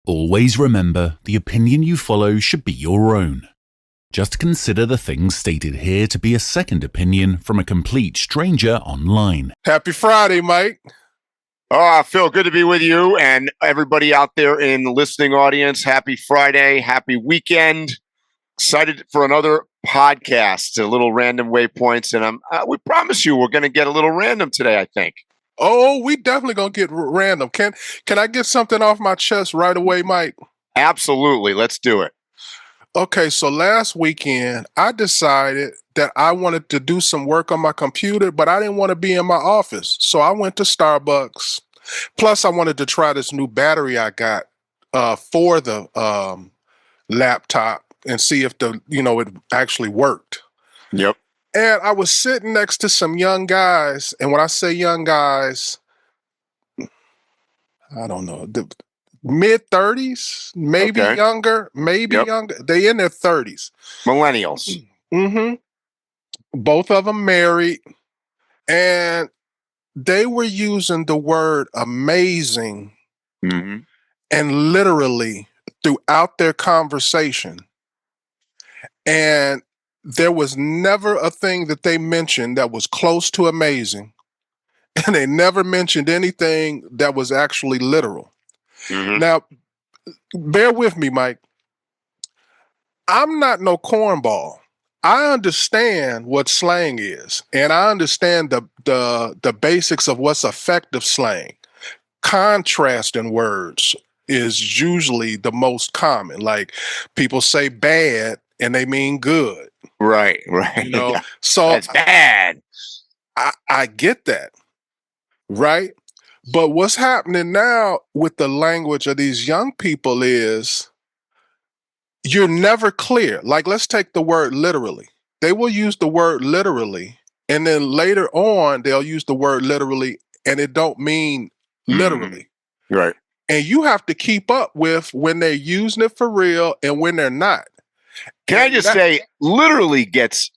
Always remember, the opinion you follow should be your own. Just consider the things stated here to be a second opinion from a complete stranger online. Happy Friday, Mike. Oh, Phil, good to be with you and everybody out there in the listening audience. Happy Friday, happy weekend. Excited for another podcast, a little random waypoints, and we promise you we're going to get a little random today, I think. Oh, we definitely going to get random. Can I get something off my chest right away, Mike? Absolutely. Let's do it. Okay, so last weekend, I decided that I wanted to do some work on my computer, but I didn't want to be in my office. So I went to Starbucks. Plus, I wanted to try this new battery I got for the laptop and see if it actually worked. Yep. And I was sitting next to some young guys. And when I say young guys, I don't know, the mid-30s, maybe younger, younger. They in their 30s. Millennials. Mm-hmm. Both of them married. And they were using the word amazing and literally throughout their conversation. And there was never a thing that they mentioned that was close to amazing. And they never mentioned anything that was actually literal. Mm-hmm. Now, bear with me, Mike. I'm not no cornball. I understand what slang is, and I understand the basics of what's effective slang. Contrasting words is usually the most common. Like people say bad and they mean good. Right. Yeah. So that's bad. I get that. Right? But what's happening now with the language of these young people is you're never clear. Like, let's take the word literally. They will use the word literally, and then later on, they'll use the word literally, and it don't mean literally. Right. And you have to keep up with when they're using it for real and when they're not. Can I just say, literally gets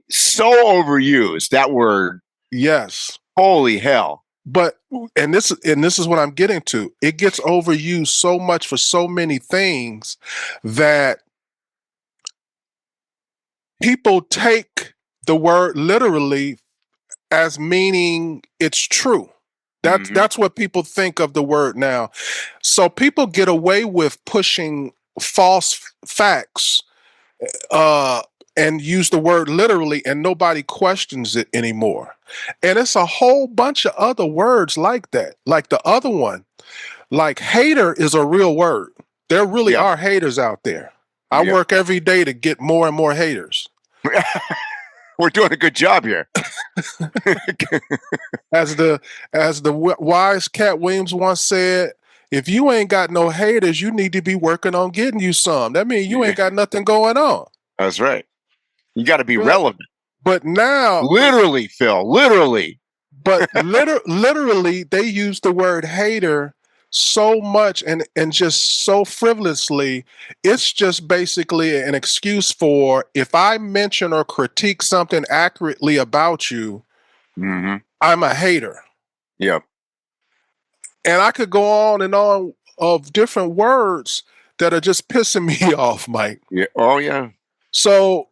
so overused, that word. Yes. Holy hell. But and this is what I'm getting to. It gets overused so much for so many things that people take the word literally as meaning it's true. That's what people think of the word now. So people get away with pushing false facts and use the word literally, and nobody questions it anymore. And it's a whole bunch of other words like that. Like the other one, like hater is a real word. There really are haters out there. I work every day to get more and more haters. We're doing a good job here. As the wise Cat Williams once said, if you ain't got no haters, you need to be working on getting you some. That means you ain't got nothing going on. That's right. You got to be relevant. But now, literally, Phil, literally. But literally, they use the word hater so much and just so frivolously. It's just basically an excuse for if I mention or critique something accurately about you, I'm a hater. Yep. And I could go on and on of different words that are just pissing me off, Mike. Yeah. Oh, yeah. So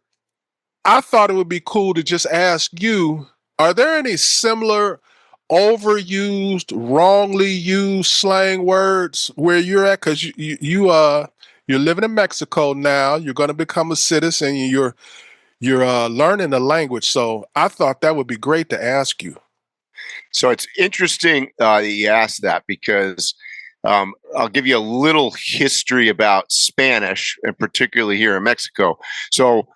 I thought it would be cool to just ask you, are there any similar overused, wrongly used slang words where you're at? Because you're living in Mexico now. You're going to become a citizen. You're learning the language. So I thought that would be great to ask you. So it's interesting that you asked that because I'll give you a little history about Spanish, and particularly here in Mexico. So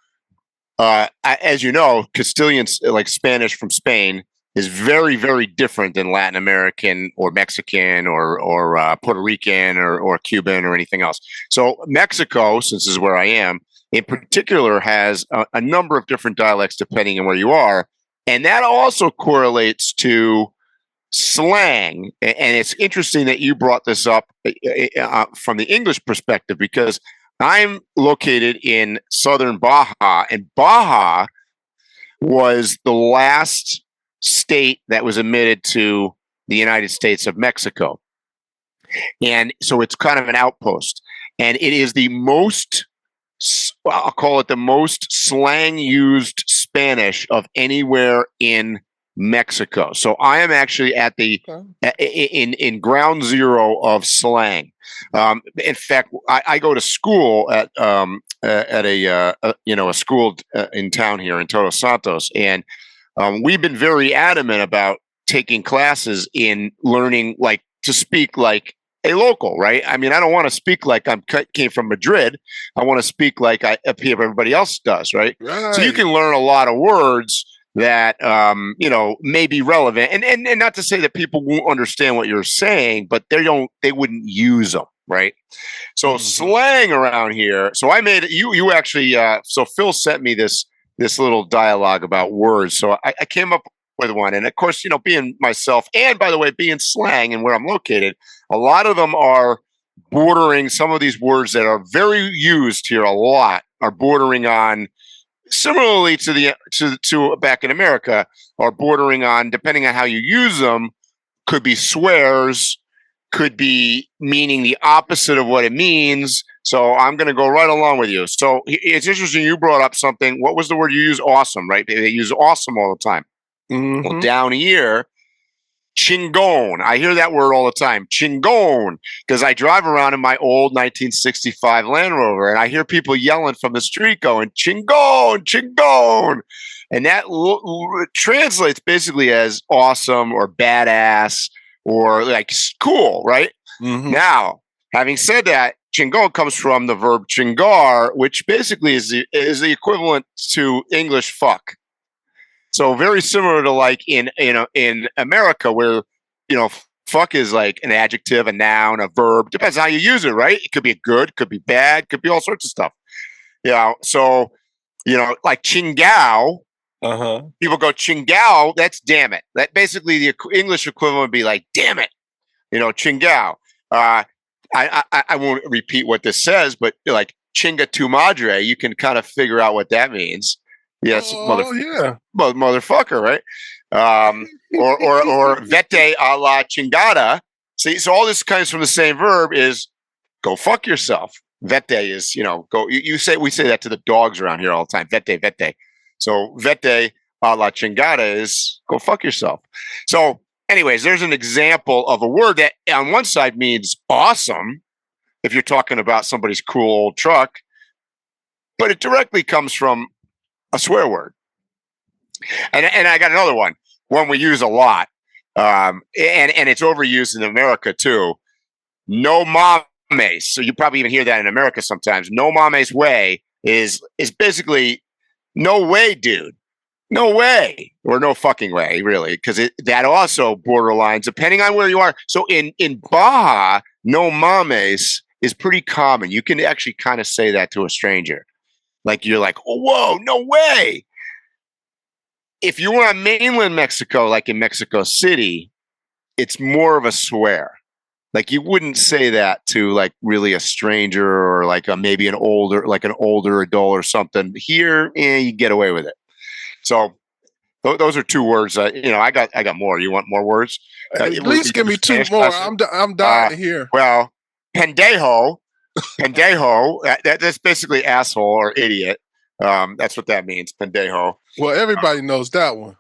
as you know, Castilian, like Spanish from Spain, is very, very different than Latin American or Mexican or Puerto Rican or Cuban or anything else. So Mexico, since this is where I am, in particular, has a number of different dialects depending on where you are. And that also correlates to slang. And it's interesting that you brought this up from the English perspective, because I'm located in southern Baja, and Baja was the last state that was admitted to the United States of Mexico. And so it's kind of an outpost. And it is the most, I'll call it the most slang used Spanish of anywhere in Mexico. So I am actually at the in ground zero of slang. In fact, I go to school at a school in town here in Todos Santos, and we've been very adamant about taking classes in learning like to speak like a local, right? I mean, I don't want to speak like came from Madrid. I want to speak like everybody else does, right? So you can learn a lot of words that may be relevant, and not to say that people won't understand what you're saying, but they wouldn't use them, right? So slang around here. So I made you actually. So Phil sent me this little dialogue about words. So I came up with one, and of course, being myself, and by the way, being slang and where I'm located, a lot of them are bordering. Some of these words that are very used here a lot are bordering on. Similarly to back in America, are bordering on, depending on how you use them, could be swears, could be meaning the opposite of what it means. So I'm going to go right along with you. So it's interesting you brought up something. What was the word you used? Awesome, right? They use awesome all the time. Well, down here, chingon. I hear that word all the time, chingon, because I drive around in my old 1965 Land Rover, and I hear people yelling from the street going, chingon, chingon. And that translates basically as awesome or badass or like cool, right? Now, having said that, chingon comes from the verb chingar, which basically is the equivalent to English fuck. So very similar to like in America where, fuck is like an adjective, a noun, a verb. Depends how you use it, right? It could be good, could be bad, could be all sorts of stuff. So, like chingao. People go chingao, that's damn it. That basically the English equivalent would be like, damn it, chingao. I won't repeat what this says, but like chinga tu madre, you can kind of figure out what that means. Yes, motherfucker, right? Or vete a la chingada. See, so all this comes from the same verb is go fuck yourself. Vete is, go. We say that to the dogs around here all the time. Vete, vete. So vete a la chingada is go fuck yourself. So, anyways, there's an example of a word that on one side means awesome if you're talking about somebody's cool old truck, but it directly comes from a swear word. And I got another one we use a lot, and it's overused in America too. No mames. So you probably even hear that in America sometimes. No mames way is basically no way, dude. No way, or no fucking way, really, because that also borderlines depending on where you are. So in Baja, no mames is pretty common. You can actually kind of say that to a stranger. Like you're like, oh, whoa, no way. If you were on mainland Mexico, like in Mexico City, it's more of a swear. Like you wouldn't say that to like really a stranger or like maybe an older adult or something. Here, you get away with it. So those are two words. I got more. You want more words? At least give me two more. I'm dying to hear. Well, pendejo. Pendejo, that's basically asshole or idiot. That's what that means, pendejo. Well, everybody knows that one.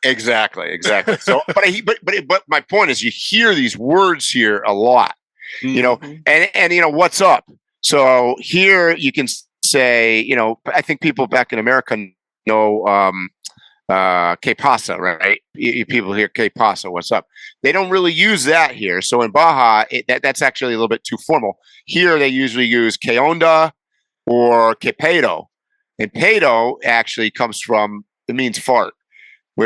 Exactly. So, but my point is, you hear these words here a lot, and what's up. So here you can say, I think people back in America know que pasa, right? People hear que pasa, what's up? They don't really use that here. So in Baja, that's actually a little bit too formal. Here they usually use que onda or que pedo. And pedo actually comes from, it means fart.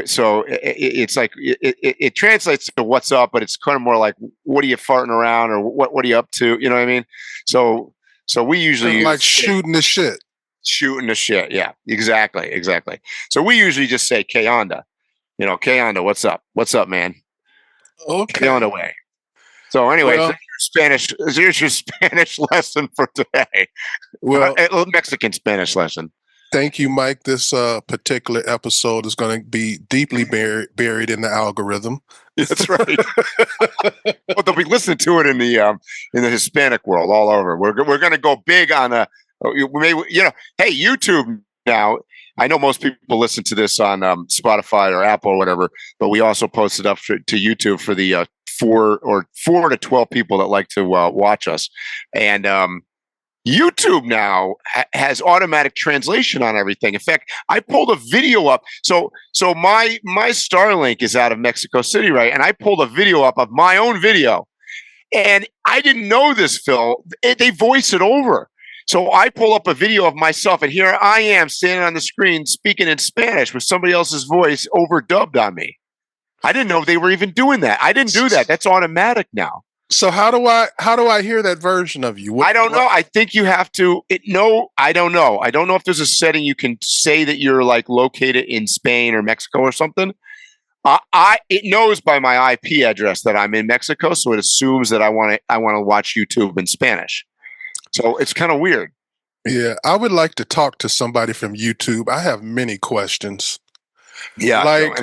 So it's like, it translates to what's up, but it's kind of more like, what are you farting around or what are you up to? You know what I mean? So we usually use like shooting the shit. Shooting the shit. Yeah, exactly. So we usually just say que onda. Que onda, what's up? What's up, man? Okay. Que onda way. So anyway, here's your Spanish lesson for today. Well, a Mexican Spanish lesson. Thank you, Mike. This particular episode is going to be deeply buried in the algorithm. That's right. Well, they'll be listening to it in the Hispanic world all over. We're going to go big on hey, YouTube now. I know most people listen to this on Spotify or Apple or whatever, but we also post it up to YouTube for the 4 to 12 people that like to watch us. And YouTube now has automatic translation on everything. In fact, I pulled a video up. So my Starlink is out of Mexico City, right? And I pulled a video up of my own video, and I didn't know this, Phil. They voice it over. So I pull up a video of myself, and here I am standing on the screen speaking in Spanish with somebody else's voice overdubbed on me. I didn't know they were even doing that. I didn't do that. That's automatic now. So how do I hear that version of you? I don't know. I think you have to. I don't know. I don't know if there's a setting you can say that you're like located in Spain or Mexico or something. It knows by my IP address that I'm in Mexico, so it assumes that I want to watch YouTube in Spanish. So it's kind of weird. Yeah, I would like to talk to somebody from YouTube. I have many questions. Yeah, like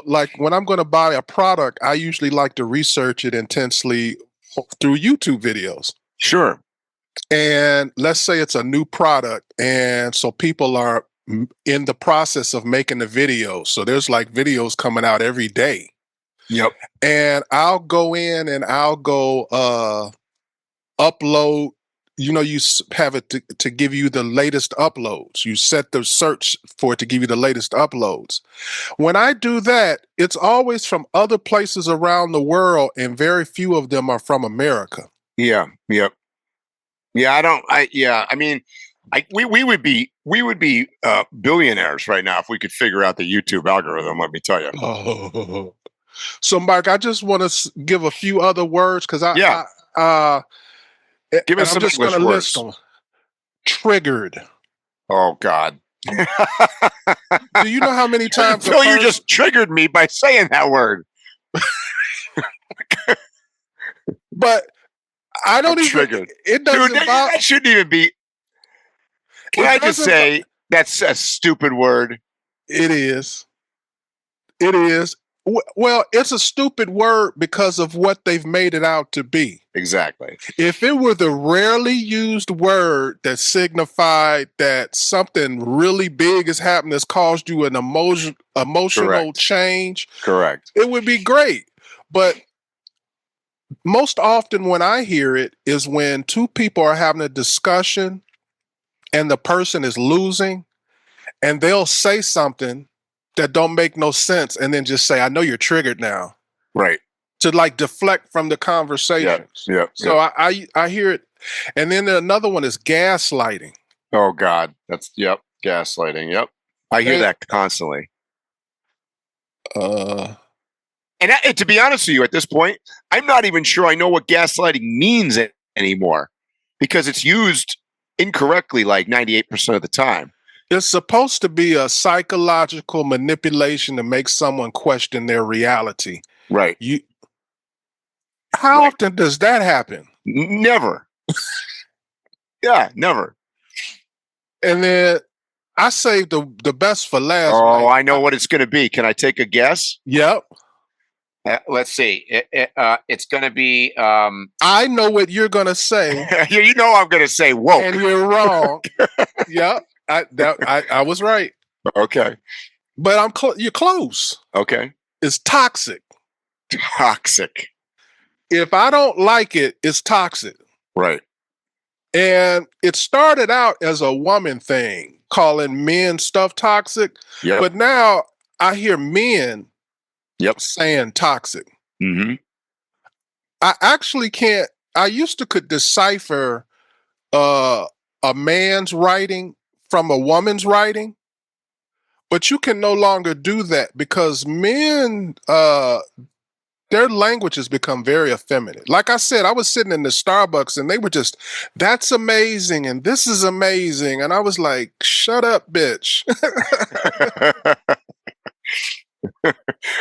like when I'm going to buy a product, I usually like to research it intensely through YouTube videos. Sure. And let's say it's a new product, and so people are in the process of making the videos. So there's like videos coming out every day. Yep. And I'll go in and I'll go upload. You have it to give you the latest uploads. You set the search for it to give you the latest uploads. When I do that, it's always from other places around the world, and very few of them are from America. Yeah. Yep. Yeah. I mean, we would be billionaires right now if we could figure out the YouTube algorithm. Let me tell you. Oh. So, Mike, I just want to give a few other words because give us some English words. List them. Triggered. Oh God. Do you know how many times? Phil, you just triggered me by saying that word. But I don't even. Triggered. It doesn't. Dude, that shouldn't even be. Can I just say that's a stupid word? It is. It is. Well, it's a stupid word because of what they've made it out to be. Exactly. If it were the rarely used word that signified that something really big has happened that's caused you an emotional change, correct, it would be great. But most often when I hear it is when two people are having a discussion and the person is losing, and they'll say something that don't make no sense and then just say, I know you're triggered now. Right. To like deflect from the conversations. Yeah. So I hear it. And then another one is gaslighting. Oh God. Gaslighting. Yep. I hear that constantly. And to be honest with you, at this point, I'm not even sure I know what gaslighting means anymore, because it's used incorrectly like 98% of the time. It's supposed to be a psychological manipulation to make someone question their reality. Right. How often does that happen? Never. Yeah, never. And then I saved the best for last. Oh, I know what it's going to be. Can I take a guess? Yep. Let's see. It's going to be. I know what you're going to say. You know I'm going to say woke. And you're wrong. Yep. I was right. Okay. But you're close. Okay. It's toxic. Toxic. If I don't like it, it's toxic. Right. And it started out as a woman thing, calling men stuff toxic. Yep. But now I hear men saying toxic. Mm-hmm. I actually can't. I used to could decipher a man's writing from a woman's writing, but you can no longer do that because men, their language has become very effeminate. Like I said, I was sitting in the Starbucks and they were just, that's amazing and this is amazing. And I was like, shut up, bitch.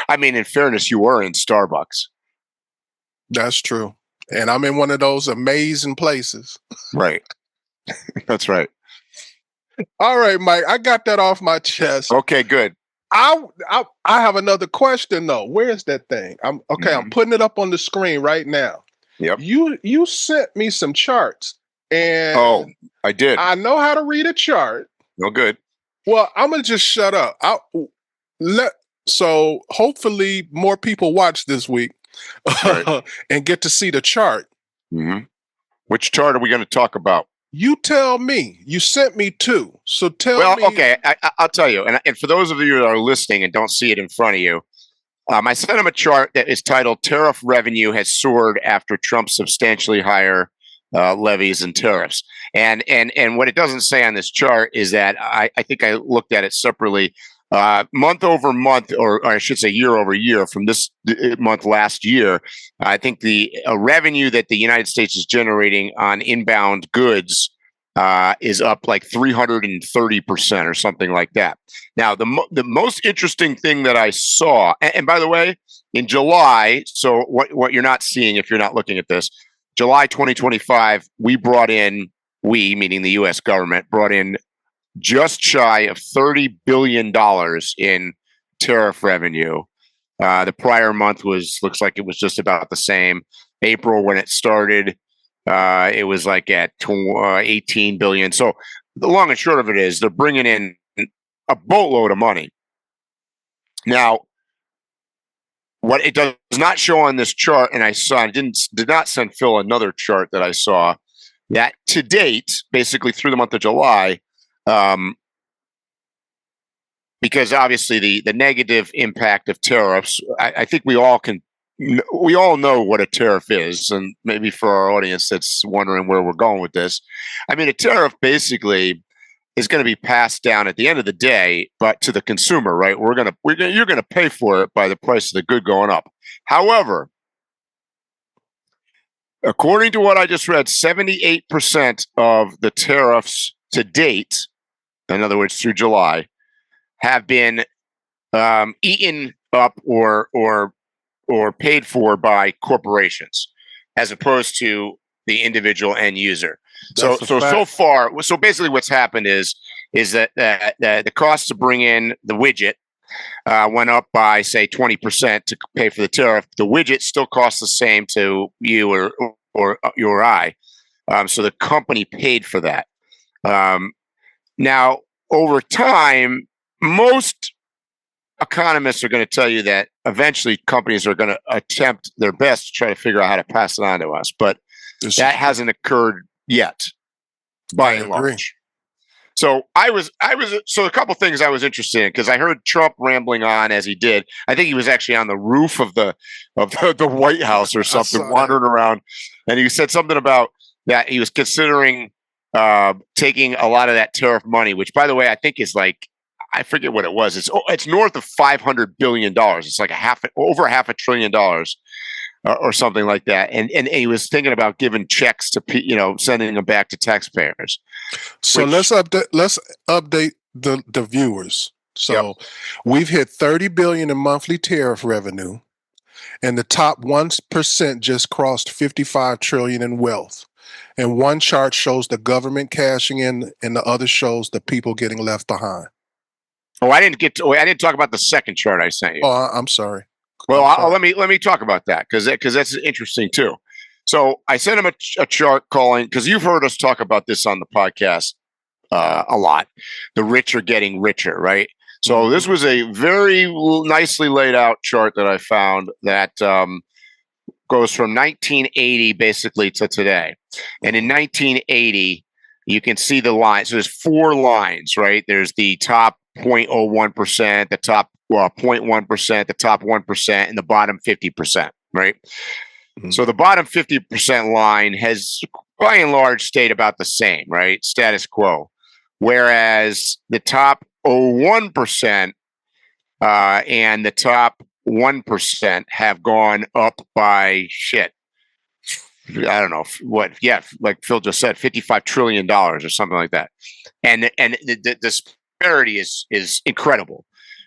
I mean, in fairness, you were in Starbucks. That's true. And I'm in one of those amazing places. Right. That's right. All right, Mike, I got that off my chest. Okay, good. I have another question though. Where's that thing? I'm putting it up on the screen right now. Yep. You sent me some charts, and I did. I know how to read a chart. No good. Well, I'm gonna just shut up. So hopefully more people watch this week Right. and get to see the chart. Mm-hmm. Which chart are we going to talk about? You tell me. You sent me two, so tell me. Well, okay, I'll tell you. And for those of you that are listening and don't see it in front of you, I sent him a chart that is titled "Tariff Revenue Has Soared After Trump's Substantially Higher Levies and Tariffs." And what it doesn't say on this chart is that I think I looked at it separately. Month over month, or I should say year over year, from this month last year, I think the revenue that the United States is generating on inbound goods is up like 330% or something like that. Now, the most interesting thing that I saw, and by the way, in July, so what you're not seeing if you're not looking at this, July 2025, we, meaning the U.S. government, brought in just shy of $30 billion in tariff revenue. The prior month looks like it was just about the same. April, when it started, it was like at 18 billion. So the long and short of it is they're bringing in a boatload of money. Now, what it does not show on this chart, and I did not send Phil another chart that I saw, that to date, basically through the month of July, because obviously the negative impact of tariffs, I think we all know what a tariff is, and maybe for our audience that's wondering where we're going with this, I mean, a tariff basically is going to be passed down at the end of the day, but to the consumer, right? You're going to pay for it by the price of the good going up. However, according to what I just read, 78% of the tariffs to date, in other words, through July, have been eaten up or paid for by corporations, as opposed to the individual end user. So basically, what's happened is that the cost to bring in the widget went up by, say, 20% to pay for the tariff. The widget still costs the same to you or you or I. So the company paid for that. Now, over time, most economists are going to tell you that eventually companies are going to attempt their best to try to figure out how to pass it on to us, but that hasn't occurred yet, by and large. So so a couple things I was interested in, because I heard Trump rambling on as he did. I think he was actually on the roof of the White House or something, wandering around, and he said something about that he was considering taking a lot of that tariff money, which, by the way, I think is like, I forget what it was. It's north of $500 billion. It's like over $500 billion or something like that. And he was thinking about giving checks to sending them back to taxpayers. So let's update the viewers. So we've hit 30 billion in monthly tariff revenue, and the top 1% just crossed 55 trillion in wealth. And one chart shows the government cashing in, and the other shows the people getting left behind. Oh, I didn't talk about the second chart I sent you. Oh, I'm sorry. Well, let me talk about that because that's interesting too. So I sent him a chart calling, because you've heard us talk about this on the podcast a lot. The rich are getting richer, right? So this was a very nicely laid out chart that I found that goes from 1980 basically to today. And in 1980, you can see the lines. So there's 4 lines, right? There's the top 0.01%, the top 0.1%, the top 1%, and the bottom 50%, right? Mm-hmm. So the bottom 50% line has, by and large, stayed about the same, right? Status quo. Whereas the top 0.01% and the top 1% have gone up by I don't know what. Yeah, like Phil just said, $55 trillion or something like that. And the disparity is incredible,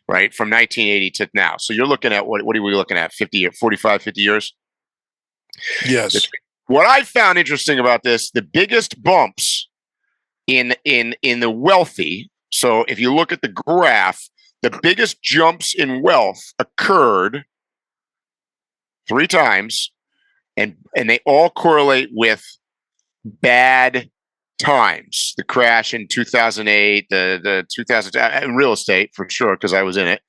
right? From 1980 to now. So you're looking at what are we looking at? 45, 50 years? Yes. What I found interesting about this, the biggest bumps in the wealthy. So if you look at the graph, the biggest jumps in wealth occurred 3 times, and they all correlate with bad times. The crash in 2008, the 2000 in real estate for sure, because I was in it.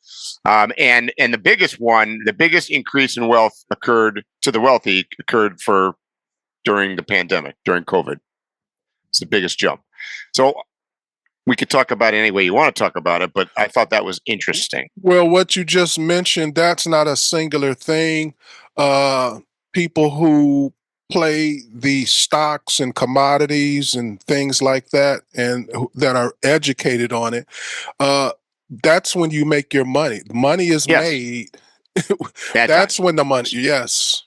And the biggest increase in wealth occurred to the wealthy during the pandemic, during COVID. It's the biggest jump. So we could talk about it any way you want to talk about it, but I thought that was interesting. Well, what you just mentioned, that's not a singular thing. People who play the stocks and commodities and things like that, and that are educated on it, that's when you make your money. The money is made. That's when the money, yes.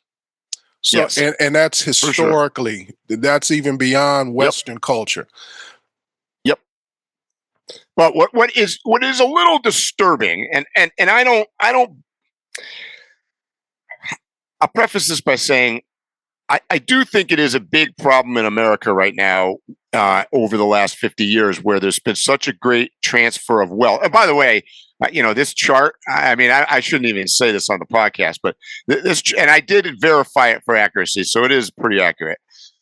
So, yes. And that's historically, that's even beyond Western culture. Yep. But what is a little disturbing, and I'll preface this by saying I do think it is a big problem in America right now, over the last 50 years, where there's been such a great transfer of wealth. And by the way, this chart, I shouldn't even say this on the podcast, but and I did verify it for accuracy, so it is pretty accurate.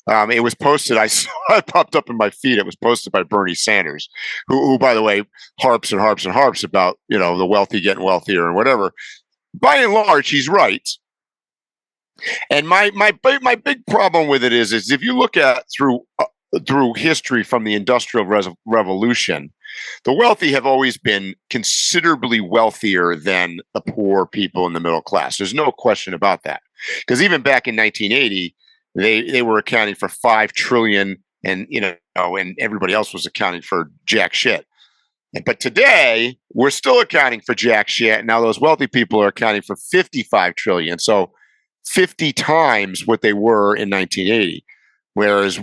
It was posted, I saw it popped up in my feed. It was posted by Bernie Sanders, who by the way, harps and harps and harps about, the wealthy getting wealthier and whatever. By and large, he's right. And my big problem with it is if you look at through history from the Industrial Revolution, the wealthy have always been considerably wealthier than the poor people in the middle class. There's no question about that. Because even back in 1980, they were accounting for 5 trillion, and and everybody else was accounting for jack shit. But today, we're still accounting for jack shit. Now those wealthy people are accounting for 55 trillion. So 50 times what they were in 1980. Whereas,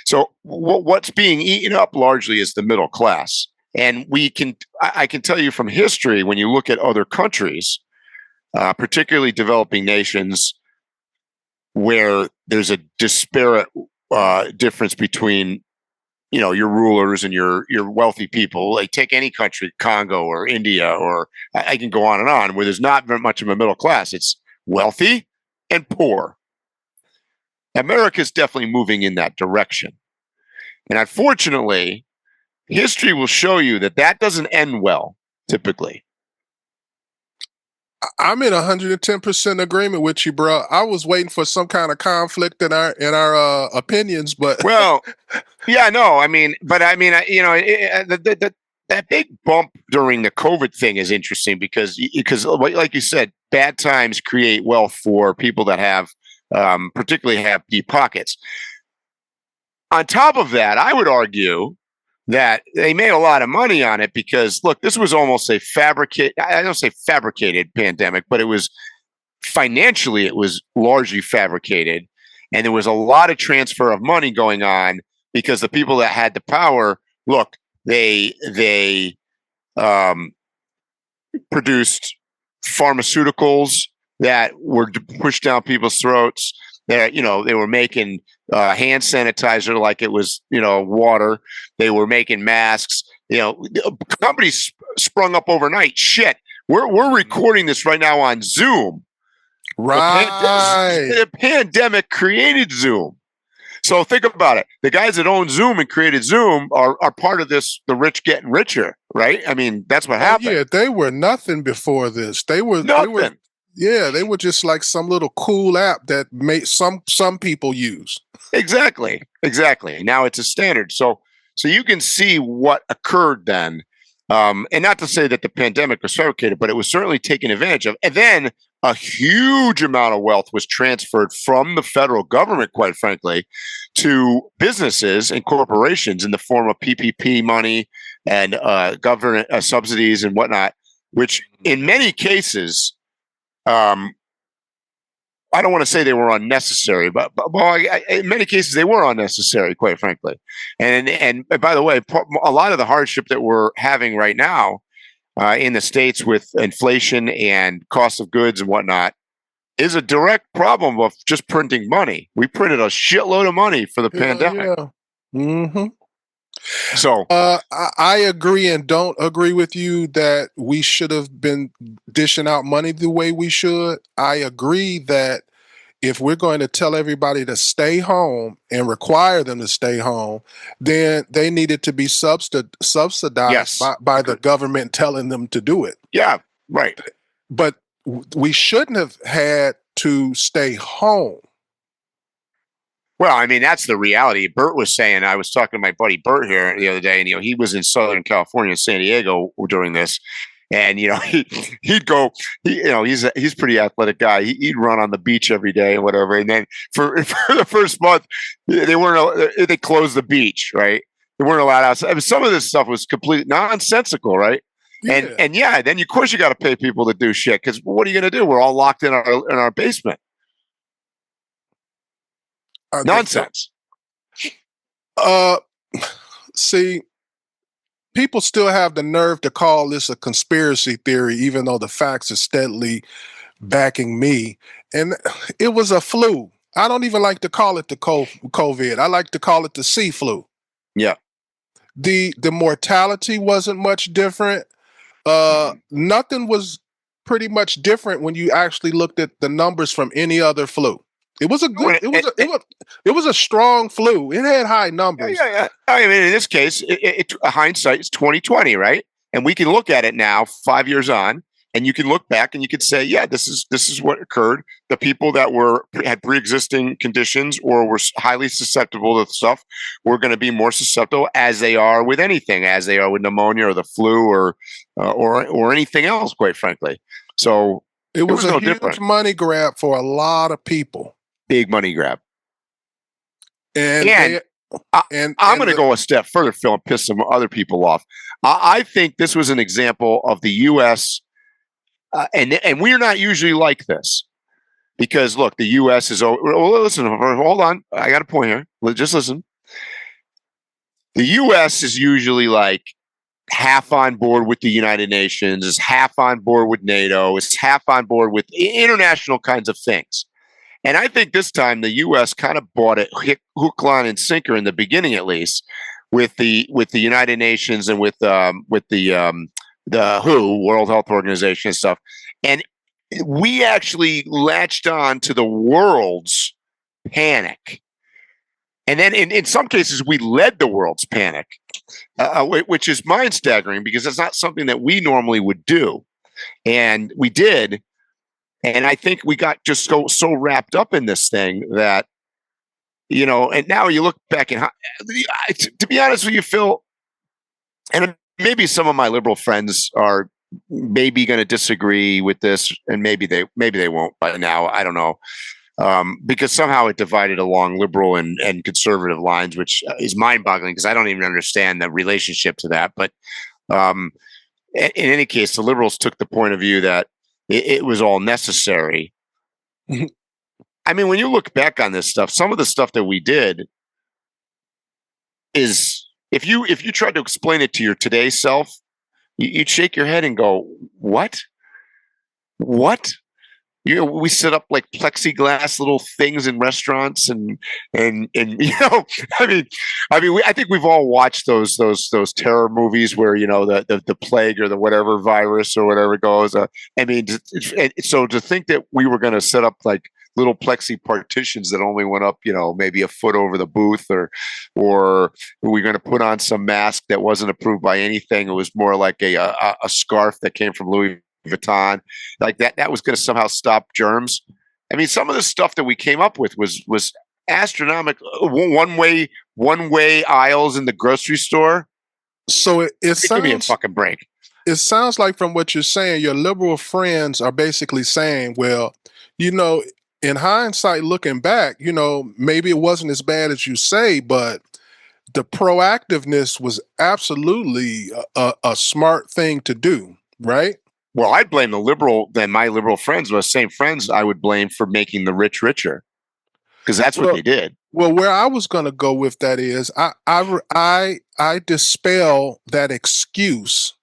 so what's being eaten up largely is the middle class. And I can tell you from history, when you look at other countries, particularly developing nations, where there's a disparate difference between, your rulers and your wealthy people. Like take any country, Congo or India, or I can go on, where there's not very much of a middle class. It's wealthy and poor. America is definitely moving in that direction. And unfortunately, history will show you that doesn't end well, typically. I'm in 110% agreement with you, bro. I was waiting for some kind of conflict in our opinions, but well, yeah, no, that big bump during the COVID thing is interesting because, like you said, bad times create wealth for people that have, particularly have deep pockets. On top of that, I would argue that they made a lot of money on it because, look, this was almost a I don't say fabricated pandemic, but it was financially, it was largely fabricated. And there was a lot of transfer of money going on because the people that had the power, look, they produced pharmaceuticals that were pushed down people's throats. That they were making hand sanitizer like it was water. They were making masks. Companies sprung up overnight. Shit, we're recording this right now on Zoom. Right. The pandemic created Zoom. So think about it. The guys that own Zoom and created Zoom are part of this. The rich getting richer, right? I mean, that's what happened. Yeah, they were nothing before this. They were nothing. They were just like some little cool app that some people use. Exactly. Now it's a standard. So you can see what occurred then. And not to say that the pandemic was fabricated, but it was certainly taken advantage of. And then a huge amount of wealth was transferred from the federal government, quite frankly, to businesses and corporations in the form of PPP money and government subsidies and whatnot, which in many cases, I don't want to say they were unnecessary, but in many cases they were unnecessary, quite frankly. And by the way, a lot of the hardship that we're having right now in the States with inflation and cost of goods and whatnot is a direct problem of just printing money. We printed a shitload of money for the pandemic. Yeah. Mm-hmm. So I agree and don't agree with you that we should have been dishing out money the way we should. I agree that if we're going to tell everybody to stay home and require them to stay home, then they needed to be subsidized by the government telling them to do it. Yeah, right. But we shouldn't have had to stay home. Well, I mean, that's the reality. Bert was saying, I was talking to my buddy Bert here the other day, and he was in Southern California, San Diego, during this, and he'd go, he's a pretty athletic guy. He'd run on the beach every day and whatever. And then for the first month, they closed the beach, right? They weren't allowed outside. I mean, some of this stuff was completely nonsensical, right? Yeah. And then of course you got to pay people to do shit, because what are you going to do? We're all locked in our basement. Nonsense. See, people still have the nerve to call this a conspiracy theory, even though the facts are steadily backing me. And it was a flu. I don't even like to call it the COVID. I like to call it the sea flu. Yeah. The mortality wasn't much different. Nothing was pretty much different when you actually looked at the numbers from any other flu. It was a good. It was a strong flu. It had high numbers. Yeah. I mean, in this case, hindsight is 2020, right? And we can look at it now, 5 years on, and you can look back and you can say, yeah, this is what occurred. The people that had pre-existing conditions or were highly susceptible to stuff were going to be more susceptible, as they are with anything, as they are with pneumonia or the flu or anything else, quite frankly. So it was a huge money grab for a lot of people. Big money grab. And I'm going to go a step further, Phil, and piss some other people off. I think this was an example of the U.S. And we're not usually like this, because look, the U.S. is. Listen, hold on. I got a point here. Just listen. The U.S. is usually like half on board with the United Nations, is half on board with NATO, is half on board with international kinds of things. And I think this time the U.S. kind of bought it hook, line, and sinker in the beginning, at least, with the United Nations and with the WHO, World Health Organization, and stuff. And we actually latched on to the world's panic. And then in some cases, we led the world's panic, which is mind-staggering, because that's not something that we normally would do. And we did. And I think we got just so wrapped up in this thing that, and now you look back and to be honest with you, Phil, and maybe some of my liberal friends are maybe going to disagree with this, and maybe they won't by now. I don't know. Because somehow it divided along liberal and conservative lines, which is mind-boggling, because I don't even understand the relationship to that. But in any case, the liberals took the point of view that it was all necessary. I mean, when you look back on this stuff, some of the stuff that we did is, if you tried to explain it to your today self, you'd shake your head and go, "What? What?" We set up like plexiglass little things in restaurants, and I think we've all watched those terror movies where the plague or the whatever virus or whatever goes. So to think that we were going to set up like little plexi partitions that only went up, maybe a foot over the booth, or we're going to put on some mask that wasn't approved by anything. It was more like a scarf that came from Louis Vuitton, like that was going to somehow stop germs. I mean, some of the stuff that we came up with was astronomical. One way aisles in the grocery store. So it sounds, give me a fucking break. It sounds like, from what you're saying, your liberal friends are basically saying, well, in hindsight, looking back, maybe it wasn't as bad as you say, but the proactiveness was absolutely a smart thing to do, right? Well, I'd blame my liberal friends, those same friends I would blame for making the rich richer, because that's what they did. Well, where I was going to go with that is I dispel that excuse,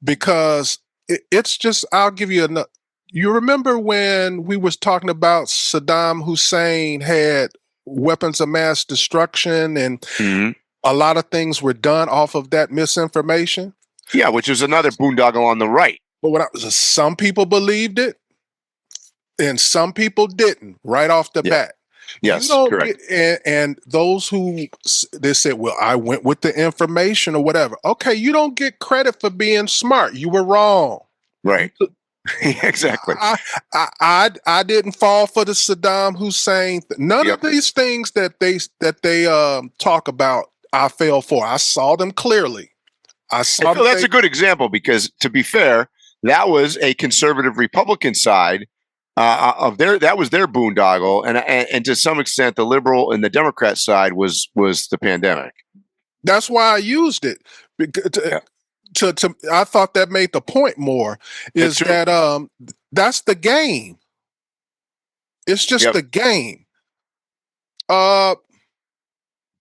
because it's just, I'll give you another. You remember when we was talking about Saddam Hussein had weapons of mass destruction, and a lot of things were done off of that misinformation. Yeah, which is another boondoggle on the right. But some people believed it and some people didn't right off the bat. Yes, you don't correct. And those who they said, well, I went with the information or whatever. Okay, you don't get credit for being smart. You were wrong. Right. Exactly. I didn't fall for the Saddam Hussein. None of these things that they talk about, I fell for. I saw them clearly. That's a good example because, to be fair, that was a conservative Republican side that was their boondoggle, and to some extent, the liberal and the Democrat side was the pandemic. That's why I used it. I thought that made the point more. Is that that's the game. It's just the game.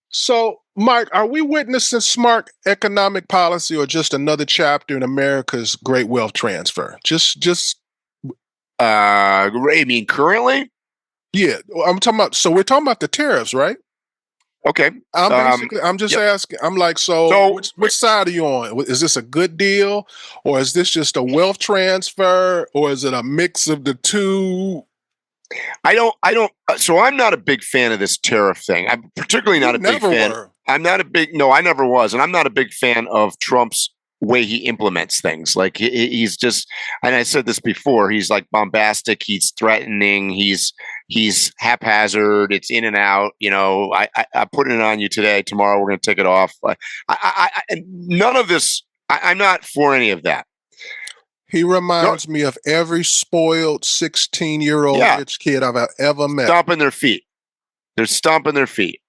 So, Mike, are we witnessing smart economic policy or just another chapter in America's great wealth transfer? I mean, currently? Yeah, I'm talking about. So we're talking about the tariffs, right? Okay. I'm just asking. I'm like, so which side are you on? Is this a good deal, or is this just a wealth transfer, or is it a mix of the two? I don't. So I'm not a big fan of this tariff thing. I'm particularly not a big fan. I never was, and I'm not a big fan of Trump's way he implements things. Like he's just, and I said this before, he's like bombastic, he's threatening, he's haphazard, it's in and out. I put it on you today, tomorrow we're going to take it off. None of this, I'm not for any of that. He reminds me of every spoiled 16-year-old rich kid I've ever met. Stomping their feet. They're stomping their feet.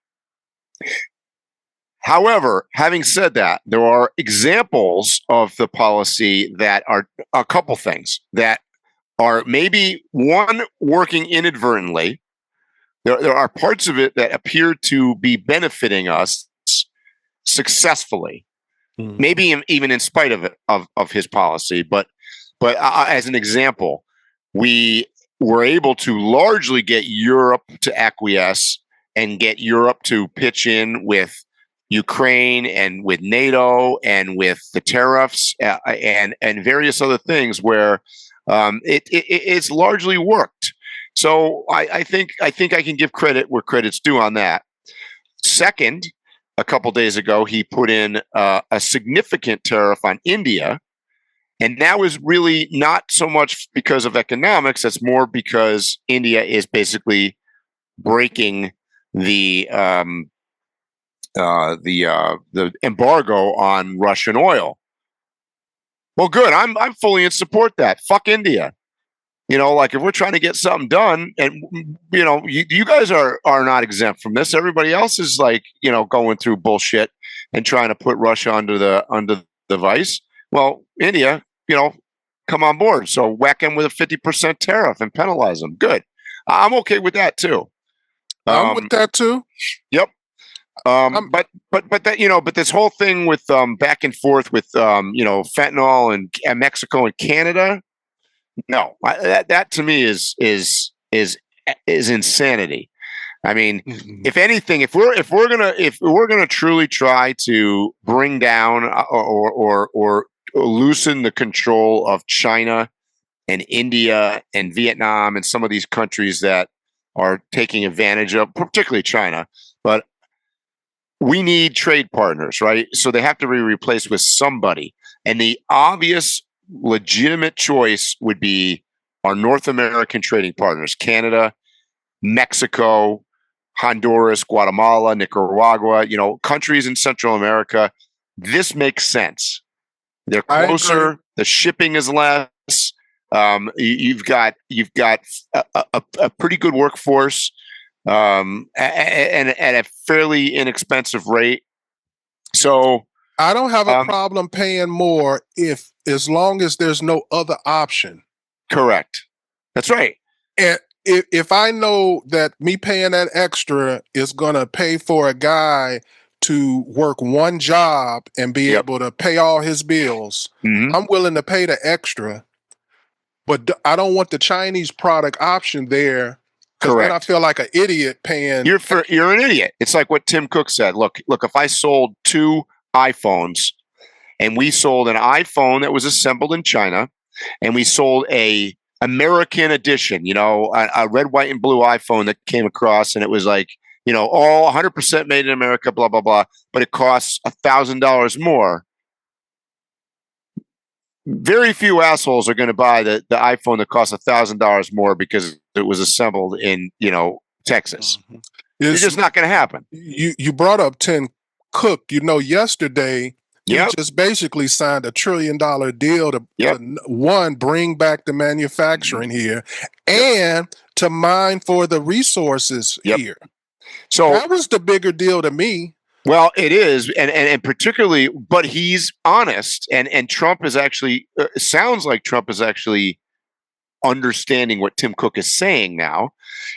However, having said that, there are examples of the policy that are a couple things that are maybe one working inadvertently. There are parts of it that appear to be benefiting us successfully, maybe even in spite of it, of his policy. But as an example, we were able to largely get Europe to acquiesce and get Europe to pitch in with Ukraine and with NATO and with the tariffs and various other things where it's largely worked. So I think I can give credit where credit's due on that. Second, a couple days ago, he put in a significant tariff on India. And that was really not so much because of economics. It's more because India is basically breaking the embargo on Russian oil. Well, good. I'm fully in support of that. Fuck India. Like if we're trying to get something done, and you guys are not exempt from this. Everybody else is like going through bullshit and trying to put Russia under the vice. Well, India, come on board. So whack them with a 50% tariff and penalize them. Good. I'm okay with that too. I'm with that too. Yep. But that but this whole thing with back and forth with fentanyl and Mexico and Canada, no, that to me is insanity. I mean, if anything, if we're gonna truly try to bring down or loosen the control of China and India and Vietnam and some of these countries that are taking advantage of, particularly China, but we need trade partners, right? So they have to be replaced with somebody. And the obvious, legitimate choice would be our North American trading partners, Canada, Mexico, Honduras, Guatemala, Nicaragua, countries in Central America. This makes sense. They're closer. The shipping is less. You've got a pretty good workforce. And at a fairly inexpensive rate. So I don't have a problem paying more as long as there's no other option. Correct. That's right. And if I know that me paying that extra is going to pay for a guy to work one job and be able to pay all his bills, I'm willing to pay the extra. But I don't want the Chinese product option there Because then I feel like an idiot paying. You're an idiot. It's like what Tim Cook said. Look, if I sold 2 iPhones and we sold an iPhone that was assembled in China and we sold a American edition, a red, white, and blue iPhone that came across and it was like, all 100% made in America, blah, blah, blah, but it costs $1,000 more. Very few assholes are going to buy the iPhone that costs $1,000 more because it was assembled in, Texas. Mm-hmm. It's just not going to happen. You brought up Tim Cook. Yesterday, he just basically signed $1 trillion deal to one, bring back the manufacturing here and to mine for the resources here. So that was the bigger deal to me. Well, it is, and particularly, but he's honest, and Trump is actually sounds like Trump is actually understanding what Tim Cook is saying now.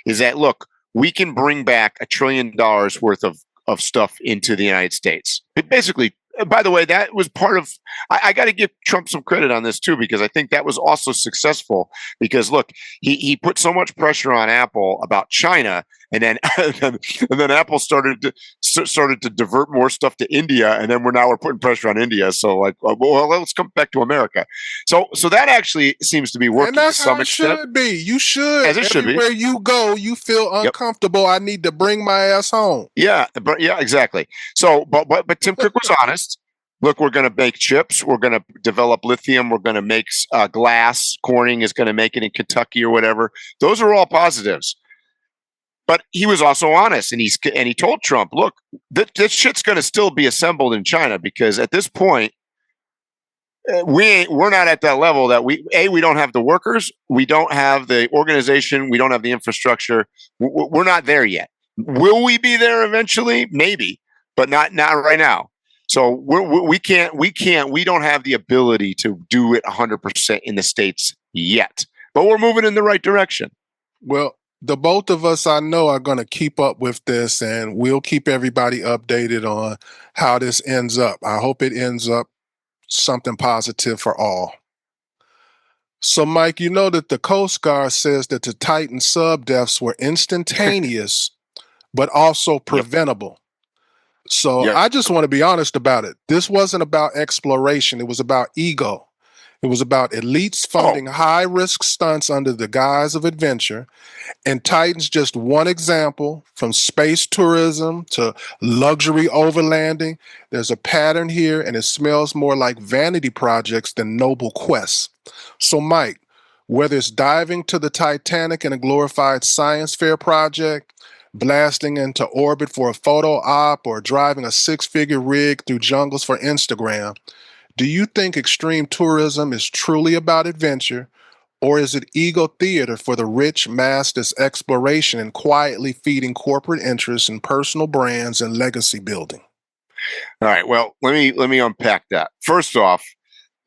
Is that look, we can bring back $1 trillion worth of stuff into the United States. It basically, by the way, that was part of. I got to give Trump some credit on this too, because I think that was also successful. Because look, he put so much pressure on Apple about China. And then Apple started to divert more stuff to India, and then we're putting pressure on India. So well, let's come back to America. So that actually seems to be working. And that's how it should be. You should, as it should be. Everywhere you go, you feel uncomfortable. I need to bring my ass home. Yeah, exactly. So, but Tim Cook was honest. Look, we're going to make chips. We're going to develop lithium. We're going to make glass. Corning is going to make it in Kentucky or whatever. Those are all positives. But he was also honest, and he told Trump, "Look, this shit's going to still be assembled in China because at this point, we're not at that level that we don't have the workers, we don't have the organization, we don't have the infrastructure. We're not there yet. Will we be there eventually? Maybe, but not right now. So we don't have the ability to do it 100% in the States yet. But we're moving in the right direction." Well, the both of us I know are going to keep up with this, and we'll keep everybody updated on how this ends up. I hope it ends up something positive for all. So, Mike, you know that the Coast Guard says that the Titan sub deaths were instantaneous, but also preventable. So I just want to be honest about it. This wasn't about exploration. It was about ego. It was about elites funding high-risk stunts under the guise of adventure. And Titan's just one example, from space tourism to luxury overlanding. There's a pattern here, and it smells more like vanity projects than noble quests. So, Mike, whether it's diving to the Titanic in a glorified science fair project, blasting into orbit for a photo op, or driving a 6-figure rig through jungles for Instagram, do you think extreme tourism is truly about adventure, or is it ego theater for the rich masters exploration and quietly feeding corporate interests and personal brands and legacy building? All right. Well, let me unpack that. First off,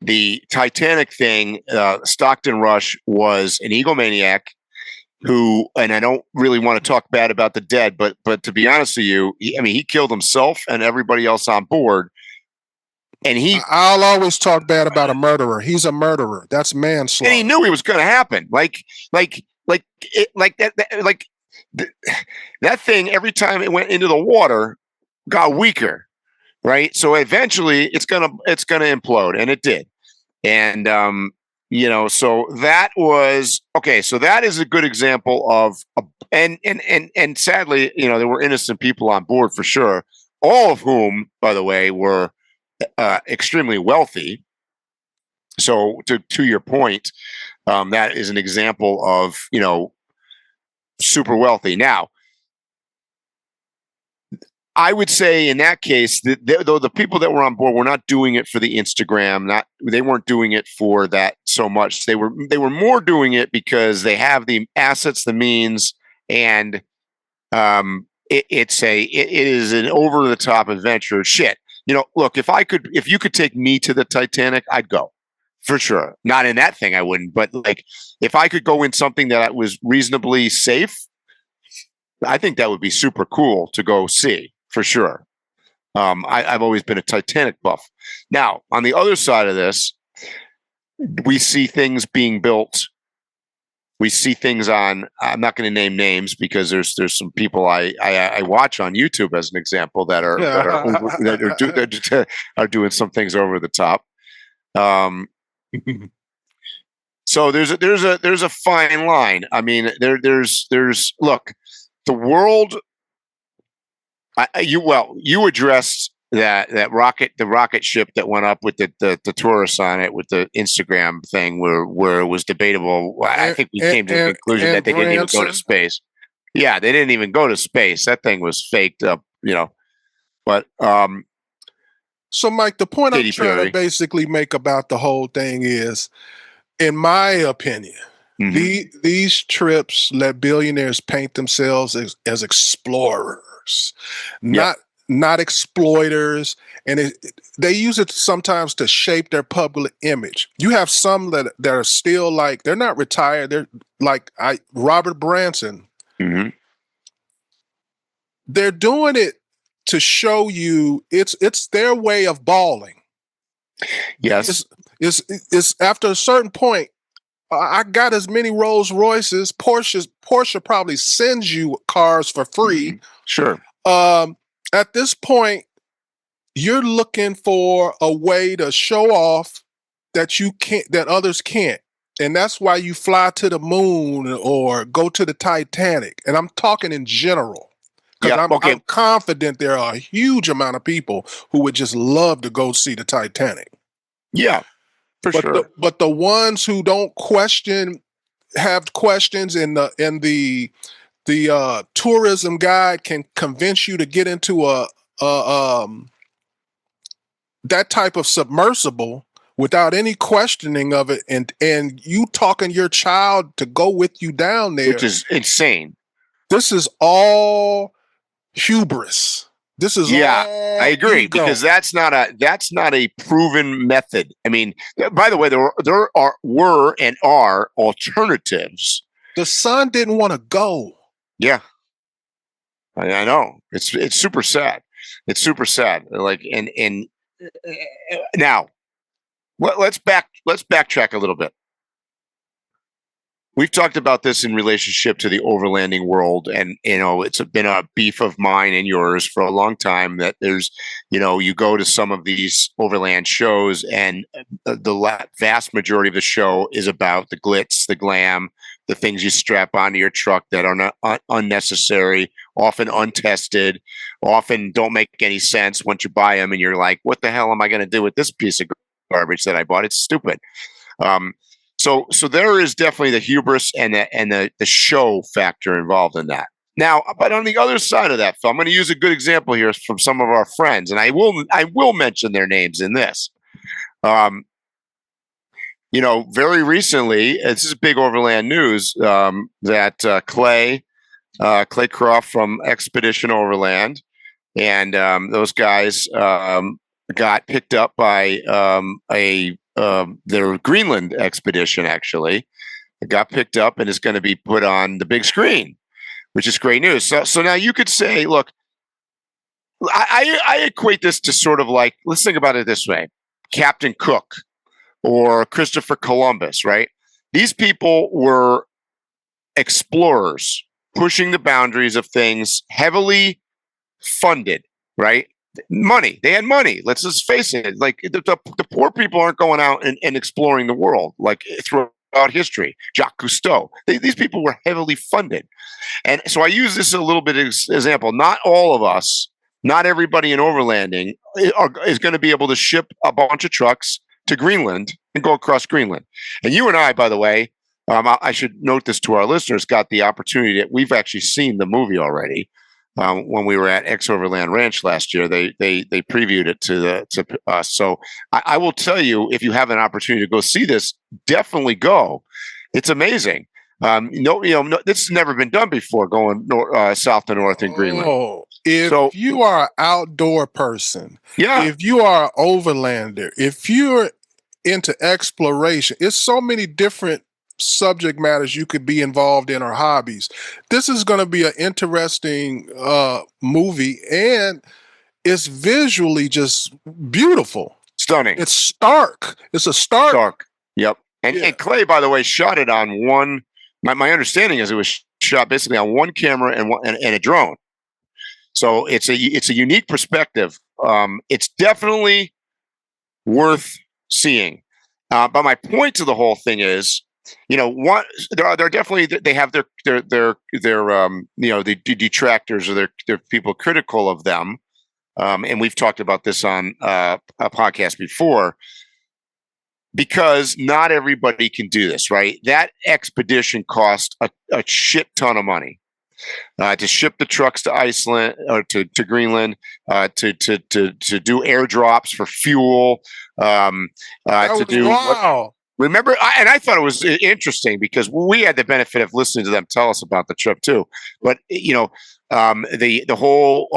the Titanic thing, Stockton Rush was an egomaniac who, and I don't really want to talk bad about the dead, but to be honest with you, he killed himself and everybody else on board. And I'll always talk bad about a murderer. He's a murderer. That's manslaughter. And he knew it was going to happen. That thing, every time it went into the water, got weaker, right? So eventually it's gonna implode, and it did. And so that was okay. So that is a good example of, and sadly, there were innocent people on board for sure. All of whom, by the way, were extremely wealthy. So to your point, that is an example of, super wealthy. Now, I would say in that case, though the people that were on board were not doing it for the Instagram, they weren't doing it for that so much. They were more doing it because they have the assets, the means, and it is an over the top adventure. Shit. Look, if you could take me to the Titanic, I'd go for sure. Not in that thing, I wouldn't. But like, if I could go in something that was reasonably safe, I think that would be super cool to go see for sure. I've always been a Titanic buff. Now, on the other side of this, we see things being built We see things on. I'm not going to name names because there's some people I watch on YouTube as an example that are doing some things over the top. So there's a fine line. I mean, there's look, the world. You addressed the rocket ship that went up with the tourists on it with the Instagram thing where it was debatable. I think we came to the conclusion that they didn't even go to space. Yeah, they didn't even go to space. That thing was faked up, But so, Mike, the point I'm trying to basically make about the whole thing is, in my opinion, these trips let billionaires paint themselves as explorers, not exploiters, and they use it sometimes to shape their public image. You have some that are still like, they're not retired. They're like Robert Branson. They're doing it to show you it's their way of balling. Yes, it's after a certain point. I got as many Rolls Royces. Porsche probably sends you cars for free. Sure. At this point, you're looking for a way to show off that others can't. And that's why you fly to the moon or go to the Titanic. And I'm talking in general. Because I'm confident there are a huge amount of people who would just love to go see the Titanic. Yeah. Sure. But the ones who don't have questions, and the tourism guide can convince you to get into that type of submersible without any questioning of it, and you talking your child to go with you down there, which is insane. This is all hubris. This is I agree, because that's not a proven method. I mean, by the way, there were and are alternatives. The son didn't want to go. Yeah, I know. It's super sad. It's super sad. Like, and now let's backtrack a little bit. We've talked about this in relationship to the overlanding world, and it's been a beef of mine and yours for a long time that there's, you go to some of these overland shows, and the vast majority of the show is about the glitz, the glam, the things you strap onto your truck that are not unnecessary, often untested, often don't make any sense once you buy them, and you're like, what the hell am I going to do with this piece of garbage that I bought? It's stupid. So there is definitely the hubris and the show factor involved in that. Now, but on the other side of that, Phil, I'm going to use a good example here from some of our friends, and I will mention their names in this. Very recently, this is big overland news, that Clay Croft from Expedition Overland, and those guys got picked up by their Greenland expedition. Actually, it got picked up and is going to be put on the big screen, which is great news. So now you could say, look, I equate this to sort of like, let's think about it this way: Captain Cook or Christopher Columbus, right? These people were explorers, pushing the boundaries of things, heavily funded, right? Money. They had money. Let's just face it. Like the poor people aren't going out and exploring the world like throughout history. Jacques Cousteau. These people were heavily funded. And so I use this a little bit as example. Not all of us, not everybody in overlanding is going to be able to ship a bunch of trucks to Greenland and go across Greenland. And you and I, by the way, I should note this to our listeners, got the opportunity that we've actually seen the movie already. When we were at X Overland Ranch last year, they previewed it to us. So I will tell you, if you have an opportunity to go see this, definitely go. It's amazing. This has never been done before. Going south to north in Greenland. If you are an outdoor person, if you are an overlander, if you're into exploration, it's so many different subject matters you could be involved in, or hobbies. This is going to be an interesting movie, and it's visually just beautiful, stunning. It's stark. It's a stark. Yep. And Clay, by the way, shot it on one My understanding is it was shot basically on one camera and a drone. So it's a unique perspective. It's definitely worth seeing. But my point to the whole thing is, what they're definitely, they have their the detractors or their people critical of them. And we've talked about this on a podcast before, because not everybody can do this, right? That expedition cost a shit ton of money. To ship the trucks to Iceland or to Greenland, to do airdrops for fuel, to do wow. Remember, I thought it was interesting because we had the benefit of listening to them tell us about the trip too. But the whole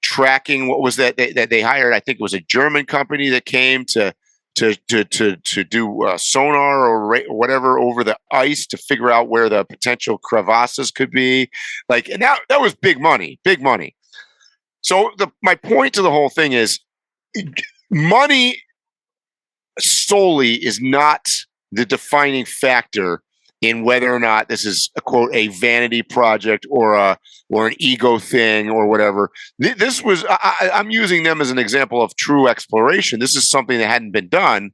tracking, what was that they hired? I think it was a German company that came to do sonar or whatever over the ice to figure out where the potential crevasses could be. Like, and that was big money. So my point to the whole thing is, money solely is not the defining factor in whether or not this is a quote a vanity project or an ego thing or whatever. This was I'm using them as an example of true exploration. This is something that hadn't been done,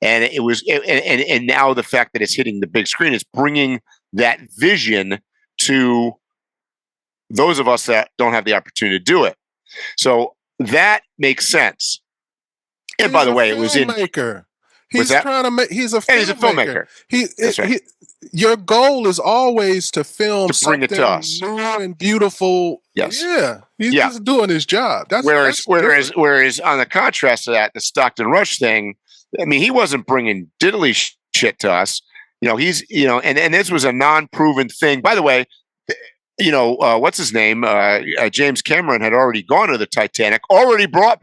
and and now the fact that it's hitting the big screen is bringing that vision to those of us that don't have the opportunity to do it. So that makes sense. And by the way, it was in. He's trying to make. He's a filmmaker. That's right. Your goal is always to film to bring it to us, new and beautiful. Yes. Yeah. He's just doing his job. Whereas on the contrast to that, the Stockton Rush thing, I mean, he wasn't bringing diddly shit to us. He's and this was a non-proven thing. By the way, what's his name? James Cameron had already gone to the Titanic,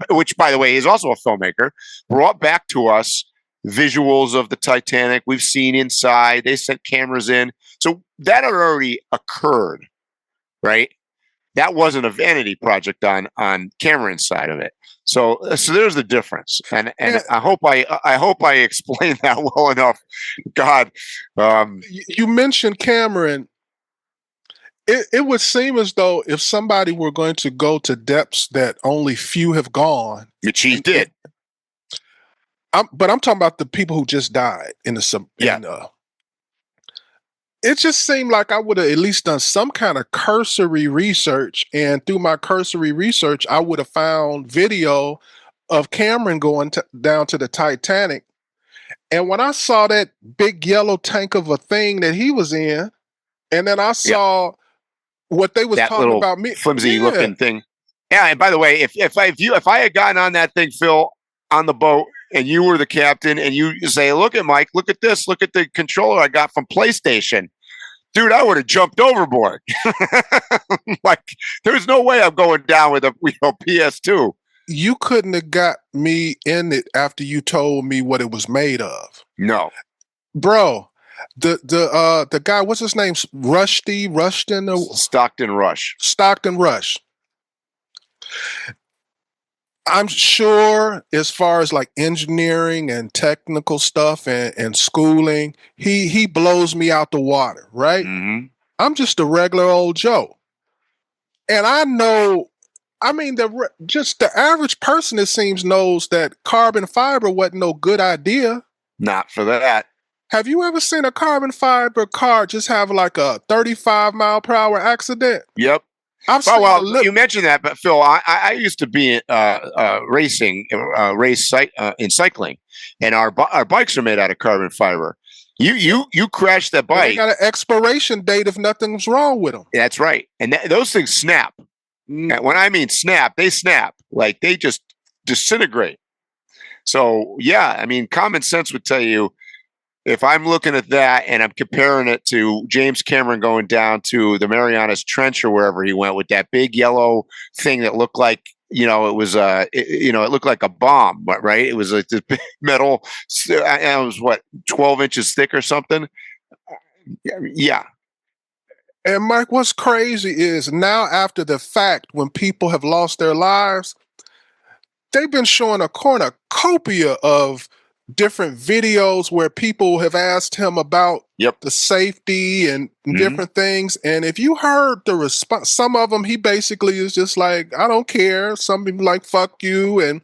which by the way is also a filmmaker, brought back to us visuals of the Titanic. We've seen inside. They sent cameras in. So that had already occurred, right? That wasn't a vanity project on Cameron's side of it. So there's the difference. And I hope I explained that well enough. God. You mentioned Cameron. It would seem as though if somebody were going to go to depths that only few have gone. Which he did. But I'm talking about the people who just died in the it just seemed like I would have at least done some kind of cursory research, and through my cursory research, I would have found video of Cameron going down to the Titanic. And when I saw that big yellow tank of a thing that he was in, and then I saw what they was that talking about me, flimsy looking thing. Yeah, and by the way, if I had gotten on that thing, Phil, on the boat, and you were the captain, and you say, "Look at Mike, look at this, look at the controller I got from PlayStation," dude, I would have jumped overboard. Like, there's no way I'm going down with a PS2. You couldn't have got me in it after you told me what it was made of. No, bro. The guy, what's his name? Stockton Rush. Stockton Rush. I'm sure as far as like engineering and technical stuff and schooling, he blows me out the water, right? Mm-hmm. I'm just a regular old Joe. And I know, I mean, just the average person, it seems, knows that carbon fiber wasn't no good idea. Not for that. Have you ever seen a carbon fiber car just have like a 35 mile per hour accident? Yep. You mentioned that, but Phil, I used to be racing in cycling, and our bikes are made out of carbon fiber. You crashed that bike. They got an expiration date if nothing's wrong with them. That's right, and those things snap. And when I mean snap, they snap, like they just disintegrate. So yeah, I mean, common sense would tell you, if I'm looking at that and I'm comparing it to James Cameron going down to the Marianas Trench or wherever he went with that big yellow thing that looked like, it was it looked like a bomb, but right, it was like this big metal, and it was what, 12 inches thick or something. Yeah. And Mike, what's crazy is now after the fact, when people have lost their lives, they've been showing a cornucopia of different videos where people have asked him about Yep. the safety and different things. And if you heard the response, some of them, he basically is just like, I don't care. Some people like, fuck you. And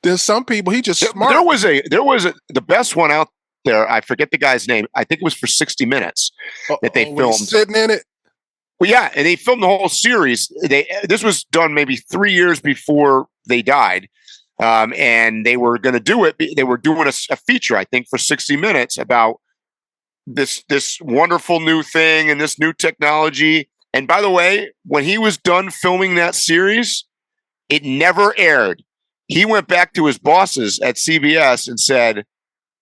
then some people, he just smart. There was the best one out there. I forget the guy's name. I think it was for 60 Minutes that they filmed. Sitting in it. Well, yeah, and they filmed the whole series. This was done maybe 3 years before they died, and they were going to do it. They were doing a feature, I think, for 60 Minutes about this wonderful new thing and this new technology. And by the way, when he was done filming that series, it never aired. He went back to his bosses at CBS and said,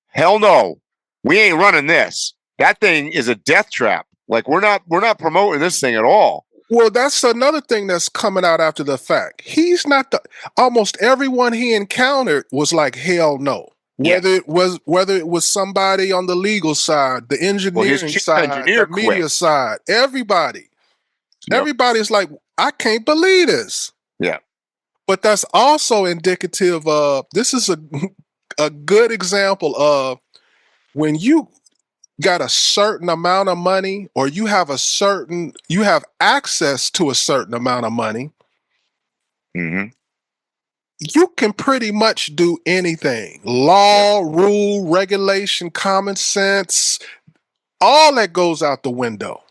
"Hell no, we ain't running this. That thing is a death trap. Like we're not promoting this thing at all." Well, that's another thing that's coming out after the fact. He's not almost everyone he encountered was like, hell no. Whether it was somebody on the legal side, the engineering side, the media side, everybody's like, I can't believe this. Yeah. But that's also indicative of, this is a good example of when you got a certain amount of money, or you have access to a certain amount of money, you can pretty much do anything. Law, rule, regulation, common sense, all that goes out the window.